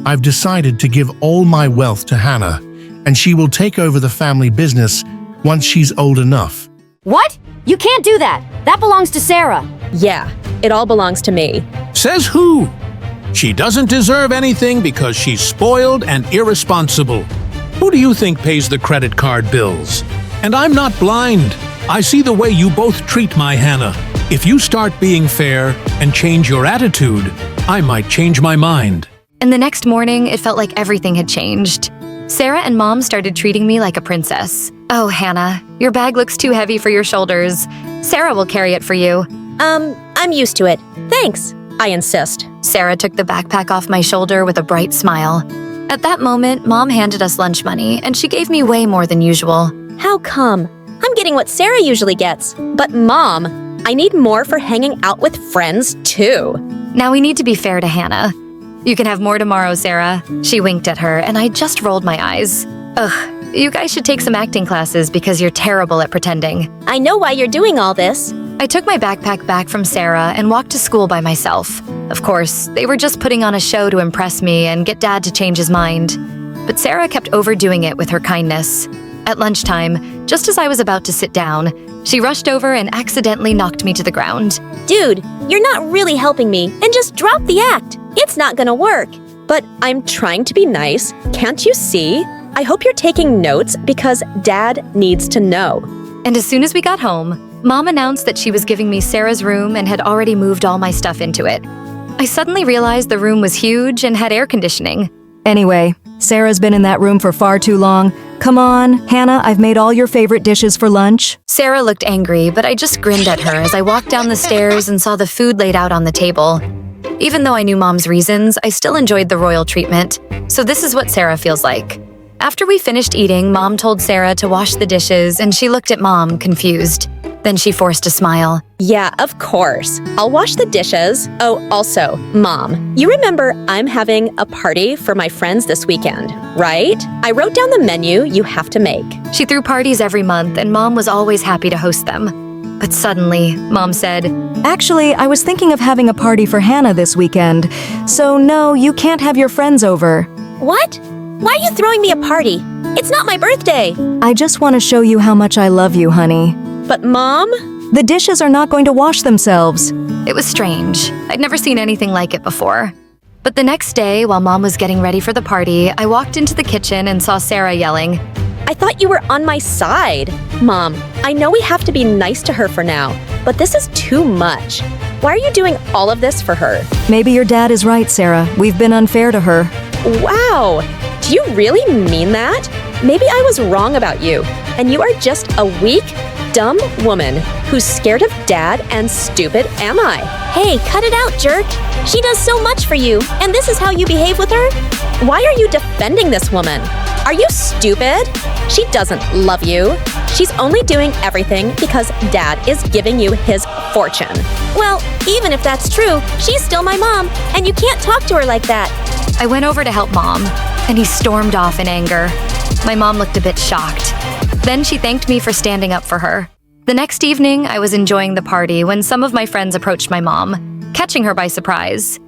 I've decided to give all my wealth to Hannah, and she will take over the family business once she's old enough. What? You can't do that. That belongs to Sarah. Yeah, it all belongs to me. Says who? She doesn't deserve anything because she's spoiled and irresponsible. Who do you think pays the credit card bills? And I'm not blind. I see the way you both treat my Hannah. If you start being fair and change your attitude, I might change my mind. And the next morning, it felt like everything had changed. Sarah and Mom started treating me like a princess. Oh, Hannah, your bag looks too heavy for your shoulders. Sarah will carry it for you. I'm used to it. Thanks. I insist. Sarah took the backpack off my shoulder with a bright smile. At that moment, Mom handed us lunch money, and she gave me way more than usual. How come? I'm getting what Sarah usually gets. But Mom, I need more for hanging out with friends, too. Now we need to be fair to Hannah. You can have more tomorrow, Sarah. She winked at her, and I just rolled my eyes. Ugh, you guys should take some acting classes because you're terrible at pretending. I know why you're doing all this. I took my backpack back from Sarah and walked to school by myself. Of course, they were just putting on a show to impress me and get Dad to change his mind. But Sarah kept overdoing it with her kindness. At lunchtime, just as I was about to sit down, she rushed over and accidentally knocked me to the ground. Dude, you're not really helping me, and just drop the act. It's not gonna work. But I'm trying to be nice. Can't you see? I hope you're taking notes because Dad needs to know. And as soon as we got home, Mom announced that she was giving me Sarah's room and had already moved all my stuff into it. I suddenly realized the room was huge and had air conditioning. Anyway, Sarah's been in that room for far too long. Come on, Hannah, I've made all your favorite dishes for lunch. Sarah looked angry, but I just grinned at her as I walked down the stairs and saw the food laid out on the table. Even though I knew Mom's reasons, I still enjoyed the royal treatment. So this is what Sarah feels like. After we finished eating, Mom told Sarah to wash the dishes, and she looked at Mom, confused. Then she forced a smile. Yeah, of course. I'll wash the dishes. Oh, also, Mom, you remember I'm having a party for my friends this weekend, right? I wrote down the menu you have to make. She threw parties every month, and Mom was always happy to host them. But suddenly, Mom said, Actually, I was thinking of having a party for Hannah this weekend. So no, you can't have your friends over. What? Why are you throwing me a party? It's not my birthday. I just want to show you how much I love you, honey. But Mom? The dishes are not going to wash themselves. It was strange. I'd never seen anything like it before. But the next day, while Mom was getting ready for the party, I walked into the kitchen and saw Sarah yelling. I thought you were on my side. Mom, I know we have to be nice to her for now, but this is too much. Why are you doing all of this for her? Maybe your dad is right, Sarah. We've been unfair to her. Wow! Do you really mean that? Maybe I was wrong about you, and you are just a weak, dumb woman who's scared of Dad and stupid am I? Hey, cut it out, jerk. She does so much for you, and this is how you behave with her? Why are you defending this woman? Are you stupid? She doesn't love you. She's only doing everything because Dad is giving you his fortune. Well, even if that's true, she's still my mom, and you can't talk to her like that. I went over to help Mom, and he stormed off in anger. My mom looked a bit shocked. Then she thanked me for standing up for her. The next evening, I was enjoying the party when some of my friends approached my mom, catching her by surprise.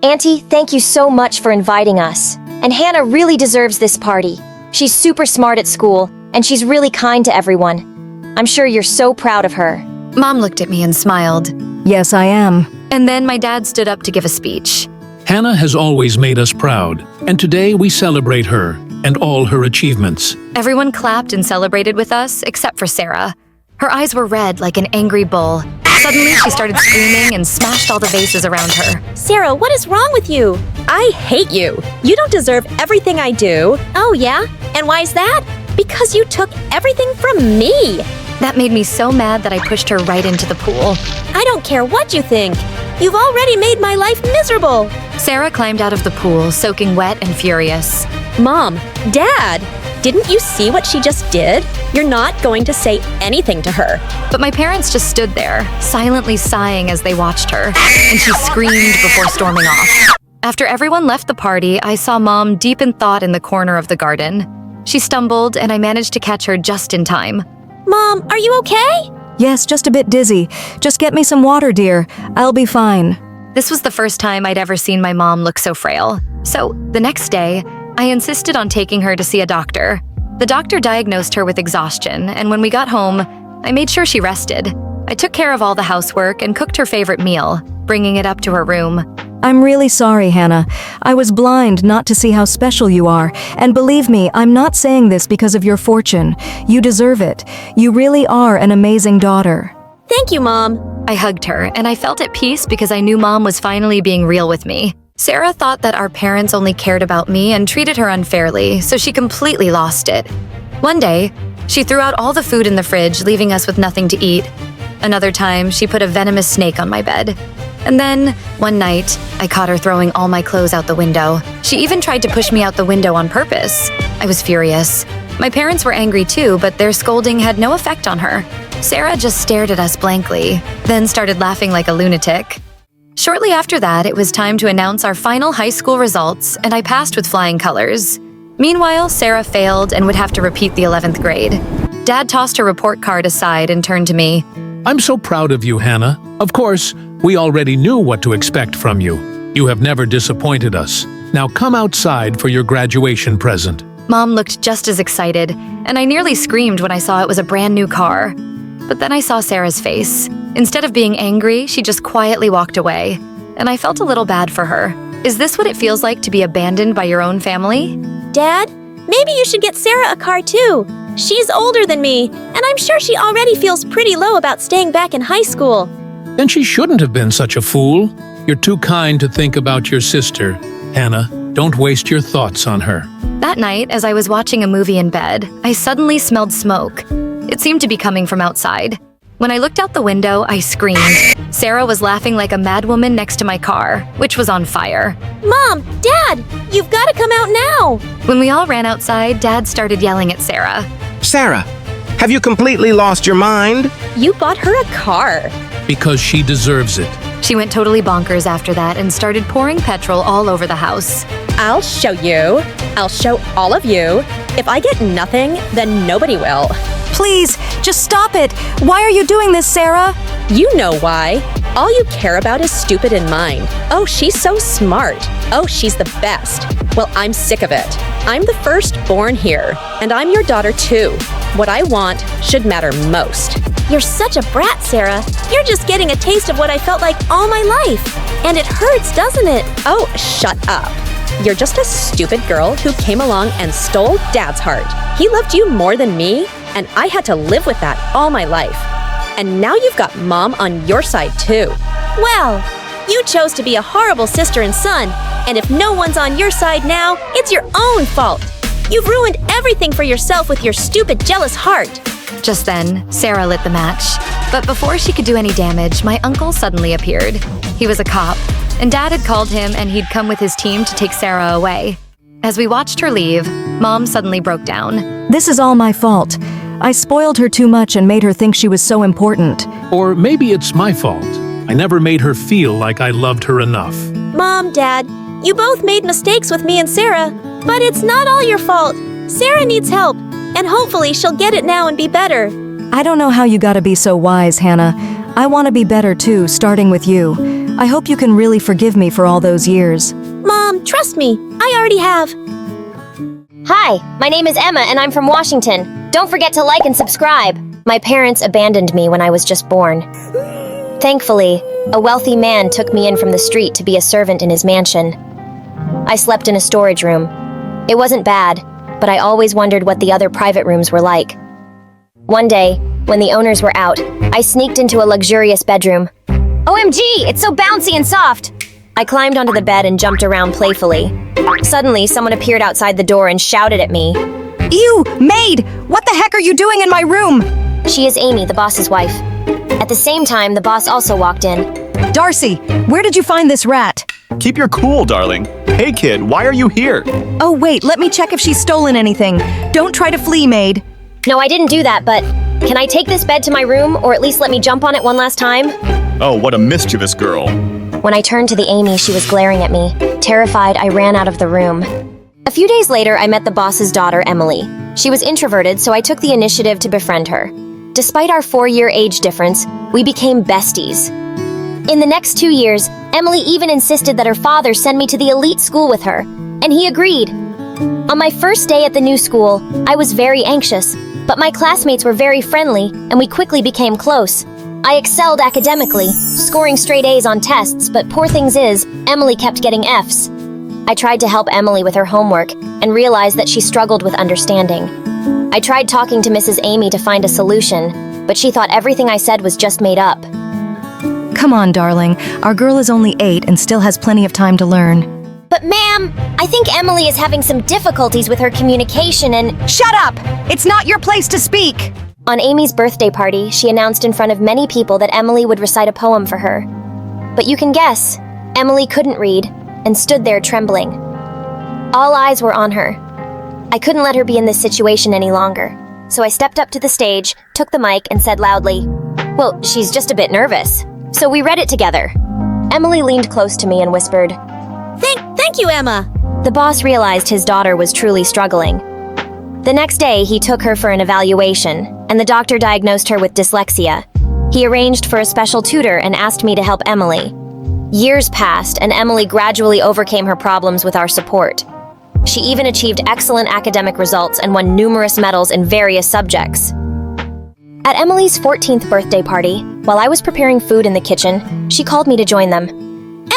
Auntie, thank you so much for inviting us. And Hannah really deserves this party. She's super smart at school, and she's really kind to everyone. I'm sure you're so proud of her. Mom looked at me and smiled. Yes, I am. And then my dad stood up to give a speech. Hannah has always made us proud, and today we celebrate her and all her achievements. Everyone clapped and celebrated with us, except for Sarah. Her eyes were red like an angry bull. Suddenly, she started screaming and smashed all the vases around her. Sarah, what is wrong with you? I hate you. You don't deserve everything I do. Oh, yeah? And why is that? Because you took everything from me. That made me so mad that I pushed her right into the pool. I don't care what you think. You've already made my life miserable. Sarah climbed out of the pool, soaking wet and furious. Mom, Dad, didn't you see what she just did? You're not going to say anything to her. But my parents just stood there, silently sighing as they watched her, and she screamed before storming off. After everyone left the party, I saw Mom deep in thought in the corner of the garden. She stumbled, and I managed to catch her just in time. Mom, are you okay? Yes, just a bit dizzy. Just get me some water, dear. I'll be fine. This was the first time I'd ever seen my mom look so frail. So, the next day, I insisted on taking her to see a doctor. The doctor diagnosed her with exhaustion, and when we got home, I made sure she rested. I took care of all the housework and cooked her favorite meal, bringing it up to her room. I'm really sorry, Hannah. I was blind not to see how special you are. And believe me, I'm not saying this because of your fortune. You deserve it. You really are an amazing daughter. Thank you, Mom. I hugged her, and I felt at peace because I knew Mom was finally being real with me. Sarah thought that our parents only cared about me and treated her unfairly, so she completely lost it. One day, she threw out all the food in the fridge, leaving us with nothing to eat. Another time, she put a venomous snake on my bed. And then, one night, I caught her throwing all my clothes out the window. She even tried to push me out the window on purpose. I was furious. My parents were angry too, but their scolding had no effect on her. Sarah just stared at us blankly, then started laughing like a lunatic. Shortly after that, it was time to announce our final high school results, and I passed with flying colors. Meanwhile, Sarah failed and would have to repeat the 11th grade. Dad tossed her report card aside and turned to me. I'm so proud of you, Hannah. Of course, we already knew what to expect from you. You have never disappointed us. Now come outside for your graduation present. Mom looked just as excited, and I nearly screamed when I saw it was a brand new car. But then I saw Sarah's face. Instead of being angry, she just quietly walked away, and I felt a little bad for her. Is this what it feels like to be abandoned by your own family? Dad, maybe you should get Sarah a car too. She's older than me, and I'm sure she already feels pretty low about staying back in high school. Then she shouldn't have been such a fool. You're too kind to think about your sister. Hannah, don't waste your thoughts on her. That night, as I was watching a movie in bed, I suddenly smelled smoke. It seemed to be coming from outside. When I looked out the window, I screamed. Sarah was laughing like a madwoman next to my car, which was on fire. Mom, Dad, you've got to come out now. When we all ran outside, Dad started yelling at Sarah. Sarah, have you completely lost your mind? You bought her a car. Because she deserves it. She went totally bonkers after that and started pouring petrol all over the house. I'll show you. I'll show all of you. If I get nothing, then nobody will. Please, just stop it. Why are you doing this, Sarah? You know why. All you care about is stupid in mind. Oh, she's so smart. Oh, she's the best. Well, I'm sick of it. I'm the firstborn here, and I'm your daughter too. What I want should matter most. You're such a brat, Sarah. You're just getting a taste of what I felt like all my life. And it hurts, doesn't it? Oh, shut up. You're just a stupid girl who came along and stole Dad's heart. He loved you more than me, and I had to live with that all my life. And now you've got Mom on your side too. Well, you chose to be a horrible sister and son, and if no one's on your side now, it's your own fault. You've ruined everything for yourself with your stupid, jealous heart. Just then, Sarah lit the match. But before she could do any damage, my uncle suddenly appeared. He was a cop, and Dad had called him and he'd come with his team to take Sarah away. As we watched her leave, Mom suddenly broke down. This is all my fault. I spoiled her too much and made her think she was so important. Or maybe it's my fault. I never made her feel like I loved her enough. Mom, Dad, you both made mistakes with me and Sarah, but it's not all your fault. Sarah needs help, and hopefully she'll get it now and be better. I don't know how you gotta be so wise, Hannah. I want to be better too, starting with you. I hope you can really forgive me for all those years. Mom, trust me, I already have. Hi, my name is Emma and I'm from Washington. Don't forget to like and subscribe. My parents abandoned me when I was just born. Thankfully, a wealthy man took me in from the street to be a servant in his mansion. I slept in a storage room. It wasn't bad, but I always wondered what the other private rooms were like. One day, when the owners were out, I sneaked into a luxurious bedroom. OMG, it's so bouncy and soft! I climbed onto the bed and jumped around playfully. Suddenly, someone appeared outside the door and shouted at me. Ew, maid! What the heck are you doing in my room? She is Amy, the boss's wife. At the same time, the boss also walked in. Darcy, where did you find this rat? Keep your cool, darling. Hey kid, why are you here? Oh wait, let me check if she's stolen anything. Don't try to flee, maid. No, I didn't do that, but can I take this bed to my room, or at least let me jump on it one last time? Oh, what a mischievous girl. When I turned to the Amy, she was glaring at me. Terrified, I ran out of the room. A few days later, I met the boss's daughter, Emily. She was introverted, so I took the initiative to befriend her. Despite our 4-year age difference, we became besties. In the next 2 years, Emily even insisted that her father send me to the elite school with her, and he agreed. On my first day at the new school, I was very anxious, but my classmates were very friendly, and we quickly became close. I excelled academically, scoring straight A's on tests, but poor things is, Emily kept getting F's. I tried to help Emily with her homework and realized that she struggled with understanding. I tried talking to Mrs. Amy to find a solution, but she thought everything I said was just made up. Come on, darling. Our girl is only 8 and still has plenty of time to learn. But ma'am, I think Emily is having some difficulties with her communication and— Shut up! It's not your place to speak! On Amy's birthday party, she announced in front of many people that Emily would recite a poem for her. But you can guess, Emily couldn't read and stood there trembling. All eyes were on her. I couldn't let her be in this situation any longer, so I stepped up to the stage, took the mic, and said loudly, "Well, she's just a bit nervous." So we read it together. Emily leaned close to me and whispered, Thank you, Emma. The boss realized his daughter was truly struggling. The next day, he took her for an evaluation, and the doctor diagnosed her with dyslexia. He arranged for a special tutor and asked me to help Emily. Years passed, and Emily gradually overcame her problems with our support. She even achieved excellent academic results and won numerous medals in various subjects. At Emily's 14th birthday party, while I was preparing food in the kitchen, she called me to join them.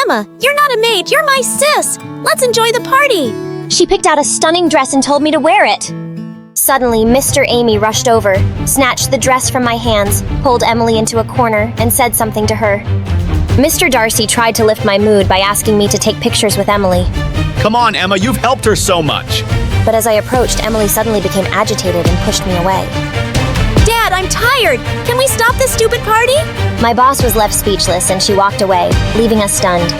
Emma, you're not a maid, you're my sis. Let's enjoy the party. She picked out a stunning dress and told me to wear it. Suddenly, Mr. Amy rushed over, snatched the dress from my hands, pulled Emily into a corner, and said something to her. Mr. Darcy tried to lift my mood by asking me to take pictures with Emily. Come on, Emma, you've helped her so much. But as I approached, Emily suddenly became agitated and pushed me away. Dad, I'm tired. Can we stop this stupid party? My boss was left speechless and she walked away, leaving us stunned.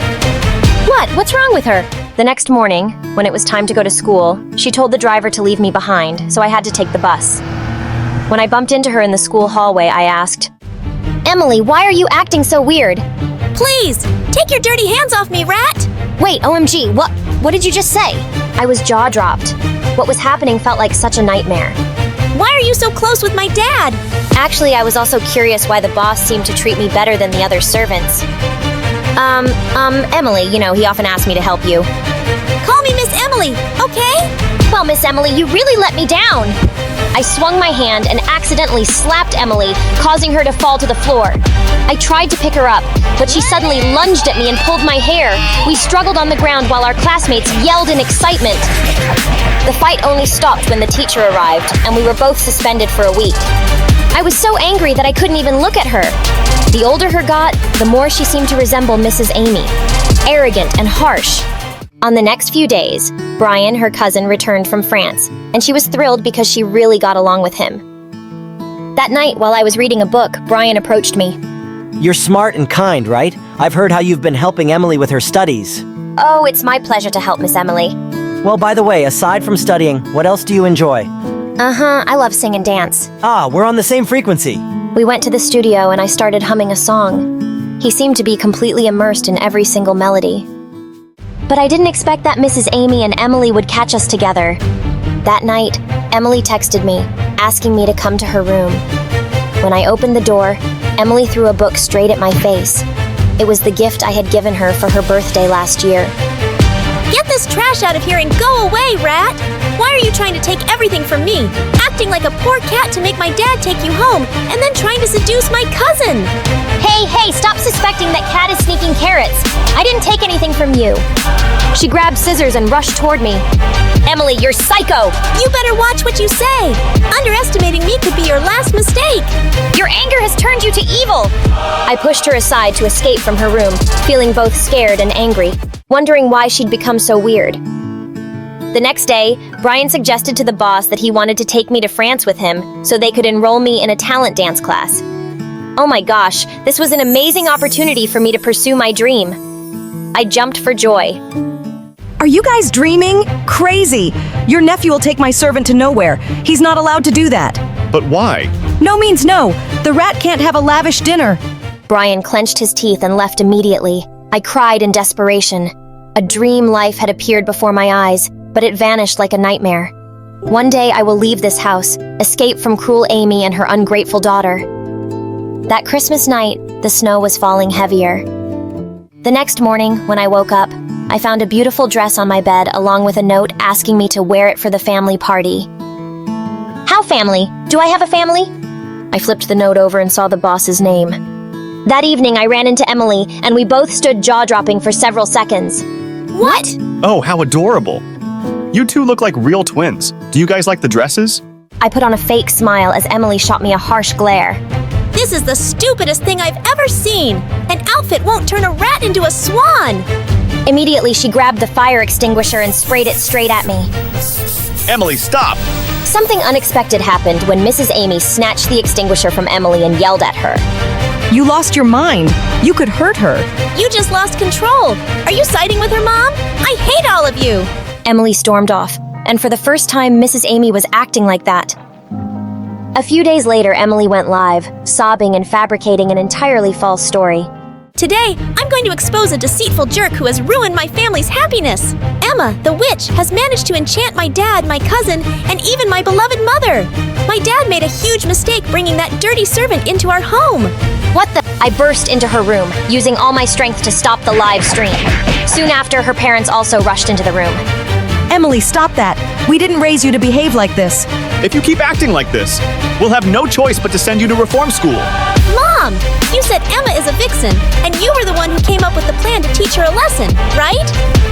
What? What's wrong with her? The next morning, when it was time to go to school, she told the driver to leave me behind, so I had to take the bus. When I bumped into her in the school hallway, I asked, Emily, why are you acting so weird? Please, take your dirty hands off me, rat! Wait, OMG, what did you just say? I was jaw-dropped. What was happening felt like such a nightmare. Why are you so close with my dad? Actually, I was also curious why the boss seemed to treat me better than the other servants. Emily, he often asked me to help you. Call me Miss Emily, okay? Well, Miss Emily, you really let me down. I swung my hand and accidentally slapped Emily, causing her to fall to the floor. I tried to pick her up, but she suddenly lunged at me and pulled my hair. We struggled on the ground while our classmates yelled in excitement. The fight only stopped when the teacher arrived, and we were both suspended for a week. I was so angry that I couldn't even look at her. The older her got, the more she seemed to resemble Mrs. Amy, arrogant and harsh. On the next few days, Brian, her cousin, returned from France, and she was thrilled because she really got along with him. That night, while I was reading a book, Brian approached me. You're smart and kind, right? I've heard how you've been helping Emily with her studies. Oh, it's my pleasure to help Miss Emily. Well, by the way, aside from studying, what else do you enjoy? I love sing and dance. Ah, we're on the same frequency. We went to the studio and I started humming a song. He seemed to be completely immersed in every single melody. But I didn't expect that Mrs. Amy and Emily would catch us together. That night, Emily texted me, asking me to come to her room. When I opened the door, Emily threw a book straight at my face. It was the gift I had given her for her birthday last year. Get this trash out of here and go away, rat! Why are you trying to take everything from me? Acting like a poor cat to make my dad take you home, and then trying to seduce my cousin! Hey, stop suspecting that Cat is sneaking carrots. I didn't take anything from you. She grabbed scissors and rushed toward me. Emily, you're psycho! You better watch what you say! Underestimating me could be your last mistake! Your anger has turned you to evil! I pushed her aside to escape from her room, feeling both scared and angry, wondering why she'd become so weird. The next day, Brian suggested to the boss that he wanted to take me to France with him so they could enroll me in a talent dance class. Oh my gosh, this was an amazing opportunity for me to pursue my dream. I jumped for joy. Are you guys dreaming? Crazy! Your nephew will take my servant to nowhere. He's not allowed to do that. But why? No means no. The rat can't have a lavish dinner. Brian clenched his teeth and left immediately. I cried in desperation. A dream life had appeared before my eyes, but it vanished like a nightmare. One day I will leave this house, escape from cruel Amy and her ungrateful daughter. That Christmas night, the snow was falling heavier. The next morning, when I woke up, I found a beautiful dress on my bed along with a note asking me to wear it for the family party. How family? Do I have a family? I flipped the note over and saw the boss's name. That evening, I ran into Emily, and we both stood jaw-dropping for several seconds. What? Oh, how adorable. You two look like real twins. Do you guys like the dresses? I put on a fake smile as Emily shot me a harsh glare. This is the stupidest thing I've ever seen! An outfit won't turn a rat into a swan! Immediately, she grabbed the fire extinguisher and sprayed it straight at me. Emily, stop! Something unexpected happened when Mrs. Amy snatched the extinguisher from Emily and yelled at her. You lost your mind. You could hurt her. You just lost control. Are you siding with her, Mom? I hate all of you! Emily stormed off, and for the first time, Mrs. Amy was acting like that. A few days later, Emily went live, sobbing and fabricating an entirely false story. Today, I'm going to expose a deceitful jerk who has ruined my family's happiness. Emma, the witch, has managed to enchant my dad, my cousin, and even my beloved mother. My dad made a huge mistake bringing that dirty servant into our home. What the? I burst into her room, using all my strength to stop the live stream. Soon after, her parents also rushed into the room. Emily, stop that. We didn't raise you to behave like this. If you keep acting like this, we'll have no choice but to send you to reform school. Mom, you said Emma is a vixen, and you were the one who came up with the plan to teach her a lesson, right?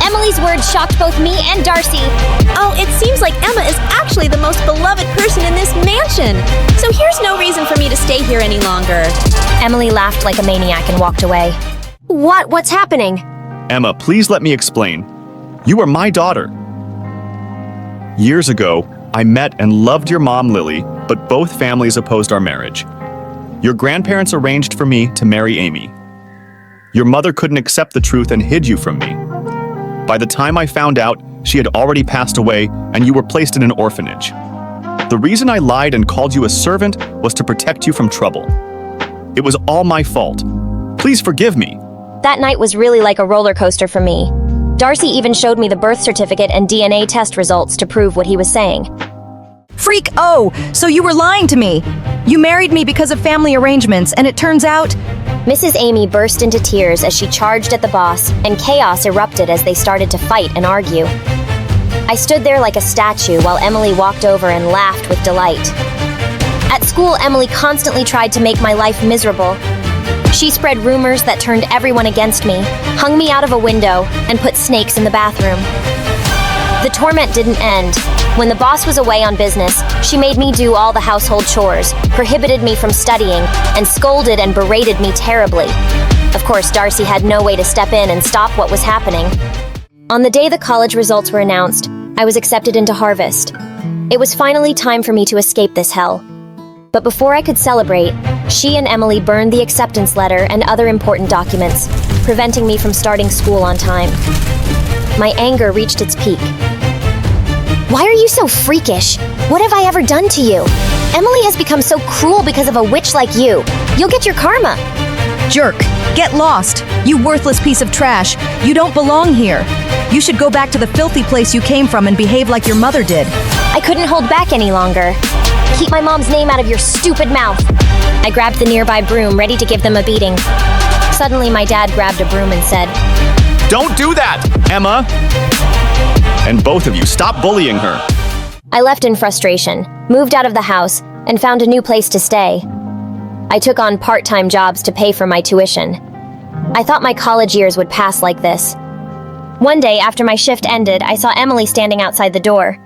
Emily's words shocked both me and Darcy. Oh, it seems like Emma is actually the most beloved person in this mansion. So here's no reason for me to stay here any longer. Emily laughed like a maniac and walked away. What's happening? Emma, please let me explain. You are my daughter. Years ago, I met and loved your mom, Lily, but both families opposed our marriage. Your grandparents arranged for me to marry Amy. Your mother couldn't accept the truth and hid you from me. By the time I found out, she had already passed away and you were placed in an orphanage. The reason I lied and called you a servant was to protect you from trouble. It was all my fault. Please forgive me. That night was really like a roller coaster for me. Darcy even showed me the birth certificate and DNA test results to prove what he was saying. Freak, oh, so you were lying to me. You married me because of family arrangements, and it turns out... Mrs. Amy burst into tears as she charged at the boss, and chaos erupted as they started to fight and argue. I stood there like a statue while Emily walked over and laughed with delight. At school, Emily constantly tried to make my life miserable. She spread rumors that turned everyone against me, hung me out of a window, and put snakes in the bathroom. The torment didn't end. When the boss was away on business, she made me do all the household chores, prohibited me from studying, and scolded and berated me terribly. Of course, Darcy had no way to step in and stop what was happening. On the day the college results were announced, I was accepted into Harvest. It was finally time for me to escape this hell. But before I could celebrate, she and Emily burned the acceptance letter and other important documents, preventing me from starting school on time. My anger reached its peak. Why are you so freakish? What have I ever done to you? Emily has become so cruel because of a witch like you. You'll get your karma. Jerk, get lost. You worthless piece of trash. You don't belong here. You should go back to the filthy place you came from and behave like your mother did. I couldn't hold back any longer. Keep my mom's name out of your stupid mouth. I grabbed the nearby broom, ready to give them a beating. Suddenly, my dad grabbed a broom and said, Don't do that, Emma! And both of you, stop bullying her. I left in frustration, moved out of the house, and found a new place to stay. I took on part-time jobs to pay for my tuition. I thought my college years would pass like this. One day, after my shift ended, I saw Emily standing outside the door.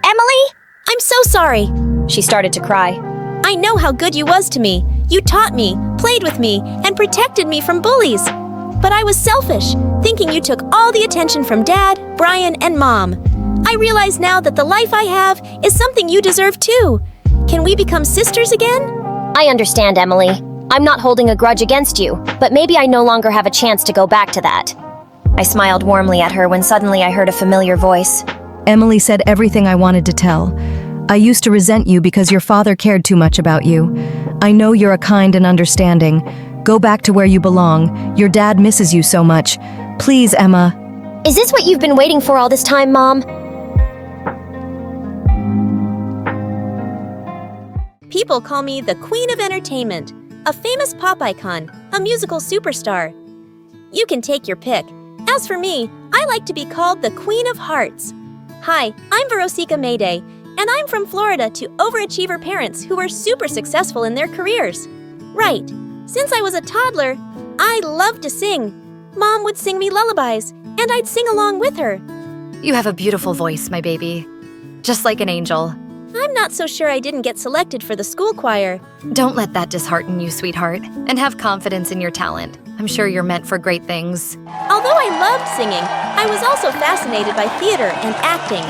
Emily? I'm so sorry. She started to cry. I know how good you was to me. You taught me, played with me, and protected me from bullies. But I was selfish, thinking you took all the attention from Dad, Brian, and Mom. I realize now that the life I have is something you deserve too. Can we become sisters again? I understand, Emily. I'm not holding a grudge against you, but maybe I no longer have a chance to go back to that. I smiled warmly at her when suddenly I heard a familiar voice. Emily said everything I wanted to tell. I used to resent you because your father cared too much about you. I know you're a kind and understanding. Go back to where you belong. Your dad misses you so much. Please, Emma. Is this what you've been waiting for all this time, Mom? People call me the Queen of Entertainment, a famous pop icon, a musical superstar. You can take your pick. As for me, I like to be called the Queen of Hearts. Hi, I'm Verosika Mayday, and I'm from Florida to overachiever parents who were super successful in their careers. Right. Since I was a toddler, I loved to sing. Mom would sing me lullabies, and I'd sing along with her. You have a beautiful voice, my baby. Just like an angel. I'm not so sure I didn't get selected for the school choir. Don't let that dishearten you, sweetheart, and have confidence in your talent. I'm sure you're meant for great things. Although I loved singing, I was also fascinated by theater and acting.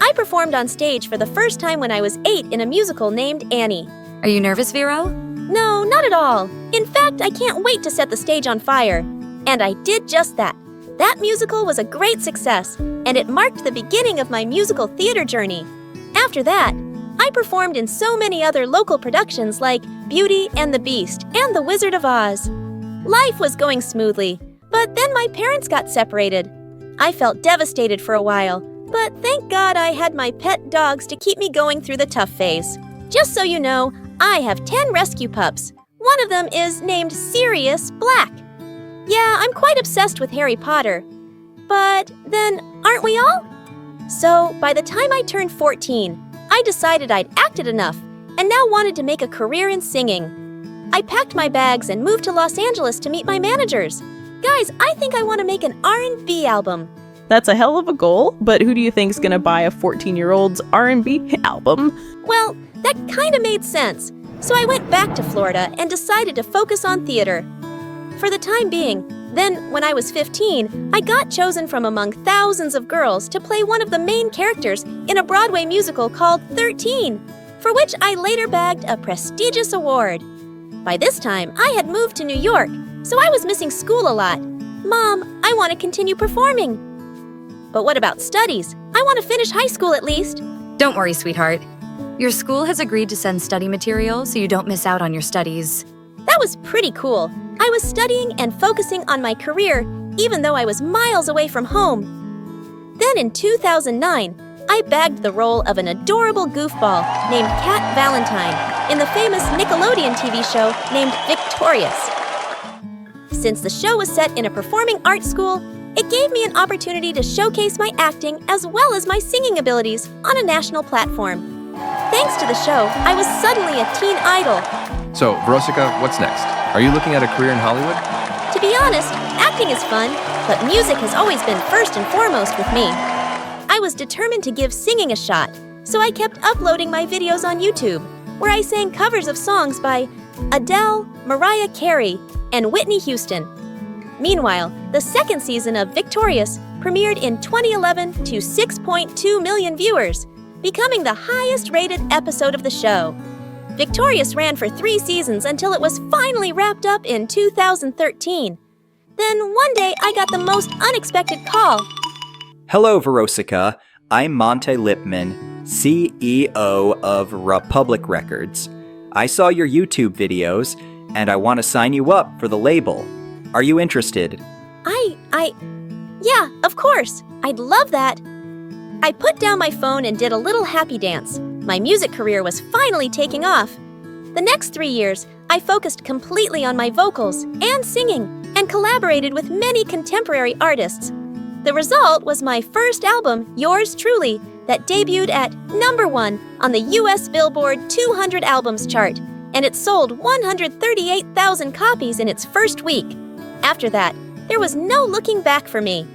I performed on stage for the first time when I was 8 in a musical named Annie. Are you nervous, Vero? No, not at all. In fact, I can't wait to set the stage on fire. And I did just that. That musical was a great success, and it marked the beginning of my musical theater journey. After that, I performed in so many other local productions like Beauty and the Beast and The Wizard of Oz. Life was going smoothly, but then my parents got separated. I felt devastated for a while, but thank God I had my pet dogs to keep me going through the tough phase. Just so you know, I have 10 rescue pups. One of them is named Sirius Black. Yeah, I'm quite obsessed with Harry Potter. But then, aren't we all? So, by the time I turned 14, I decided I'd acted enough and now wanted to make a career in singing. I packed my bags and moved to Los Angeles to meet my managers. Guys, I think I want to make an R&B album. That's a hell of a goal, but who do you think's gonna buy a 14-year-old's R&B album? Well, that kind of made sense. So I went back to Florida and decided to focus on theater. For the time being, Then, when I was 15, I got chosen from among thousands of girls to play one of the main characters in a Broadway musical called 13, for which I later bagged a prestigious award. By this time, I had moved to New York, so I was missing school a lot. Mom, I want to continue performing. But what about studies? I want to finish high school at least. Don't worry, sweetheart. Your school has agreed to send study material so you don't miss out on your studies. That was pretty cool. I was studying and focusing on my career, even though I was miles away from home. Then in 2009, I bagged the role of an adorable goofball named Cat Valentine in the famous Nickelodeon TV show named Victorious. Since the show was set in a performing arts school, it gave me an opportunity to showcase my acting as well as my singing abilities on a national platform. Thanks to the show, I was suddenly a teen idol. So, Veronica, what's next? Are you looking at a career in Hollywood? To be honest, acting is fun, but music has always been first and foremost with me. I was determined to give singing a shot, so I kept uploading my videos on YouTube, where I sang covers of songs by Adele, Mariah Carey, and Whitney Houston. Meanwhile, the second season of Victorious premiered in 2011 to 6.2 million viewers, becoming the highest-rated episode of the show. Victorious ran for 3 seasons until it was finally wrapped up in 2013. Then one day I got the most unexpected call. Hello, Veronica. I'm Monte Lipman, CEO of Republic Records. I saw your YouTube videos, and I want to sign you up for the label. Are you interested? Yeah, of course. I'd love that. I put down my phone and did a little happy dance. My music career was finally taking off. The next 3 years, I focused completely on my vocals and singing and collaborated with many contemporary artists. The result was my first album, Yours Truly, that debuted at #1 on the US Billboard 200 Albums chart, and it sold 138,000 copies in its first week. After that, there was no looking back for me.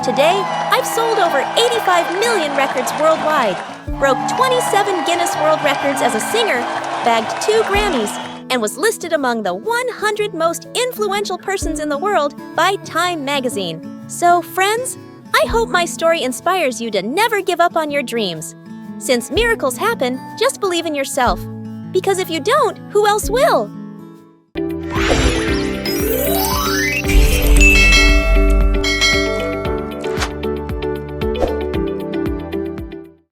Today, I've sold over 85 million records worldwide, broke 27 Guinness World Records as a singer, bagged 2 Grammys, and was listed among the 100 most influential persons in the world by Time magazine. So, friends, I hope my story inspires you to never give up on your dreams. Since miracles happen, just believe in yourself. Because if you don't, who else will?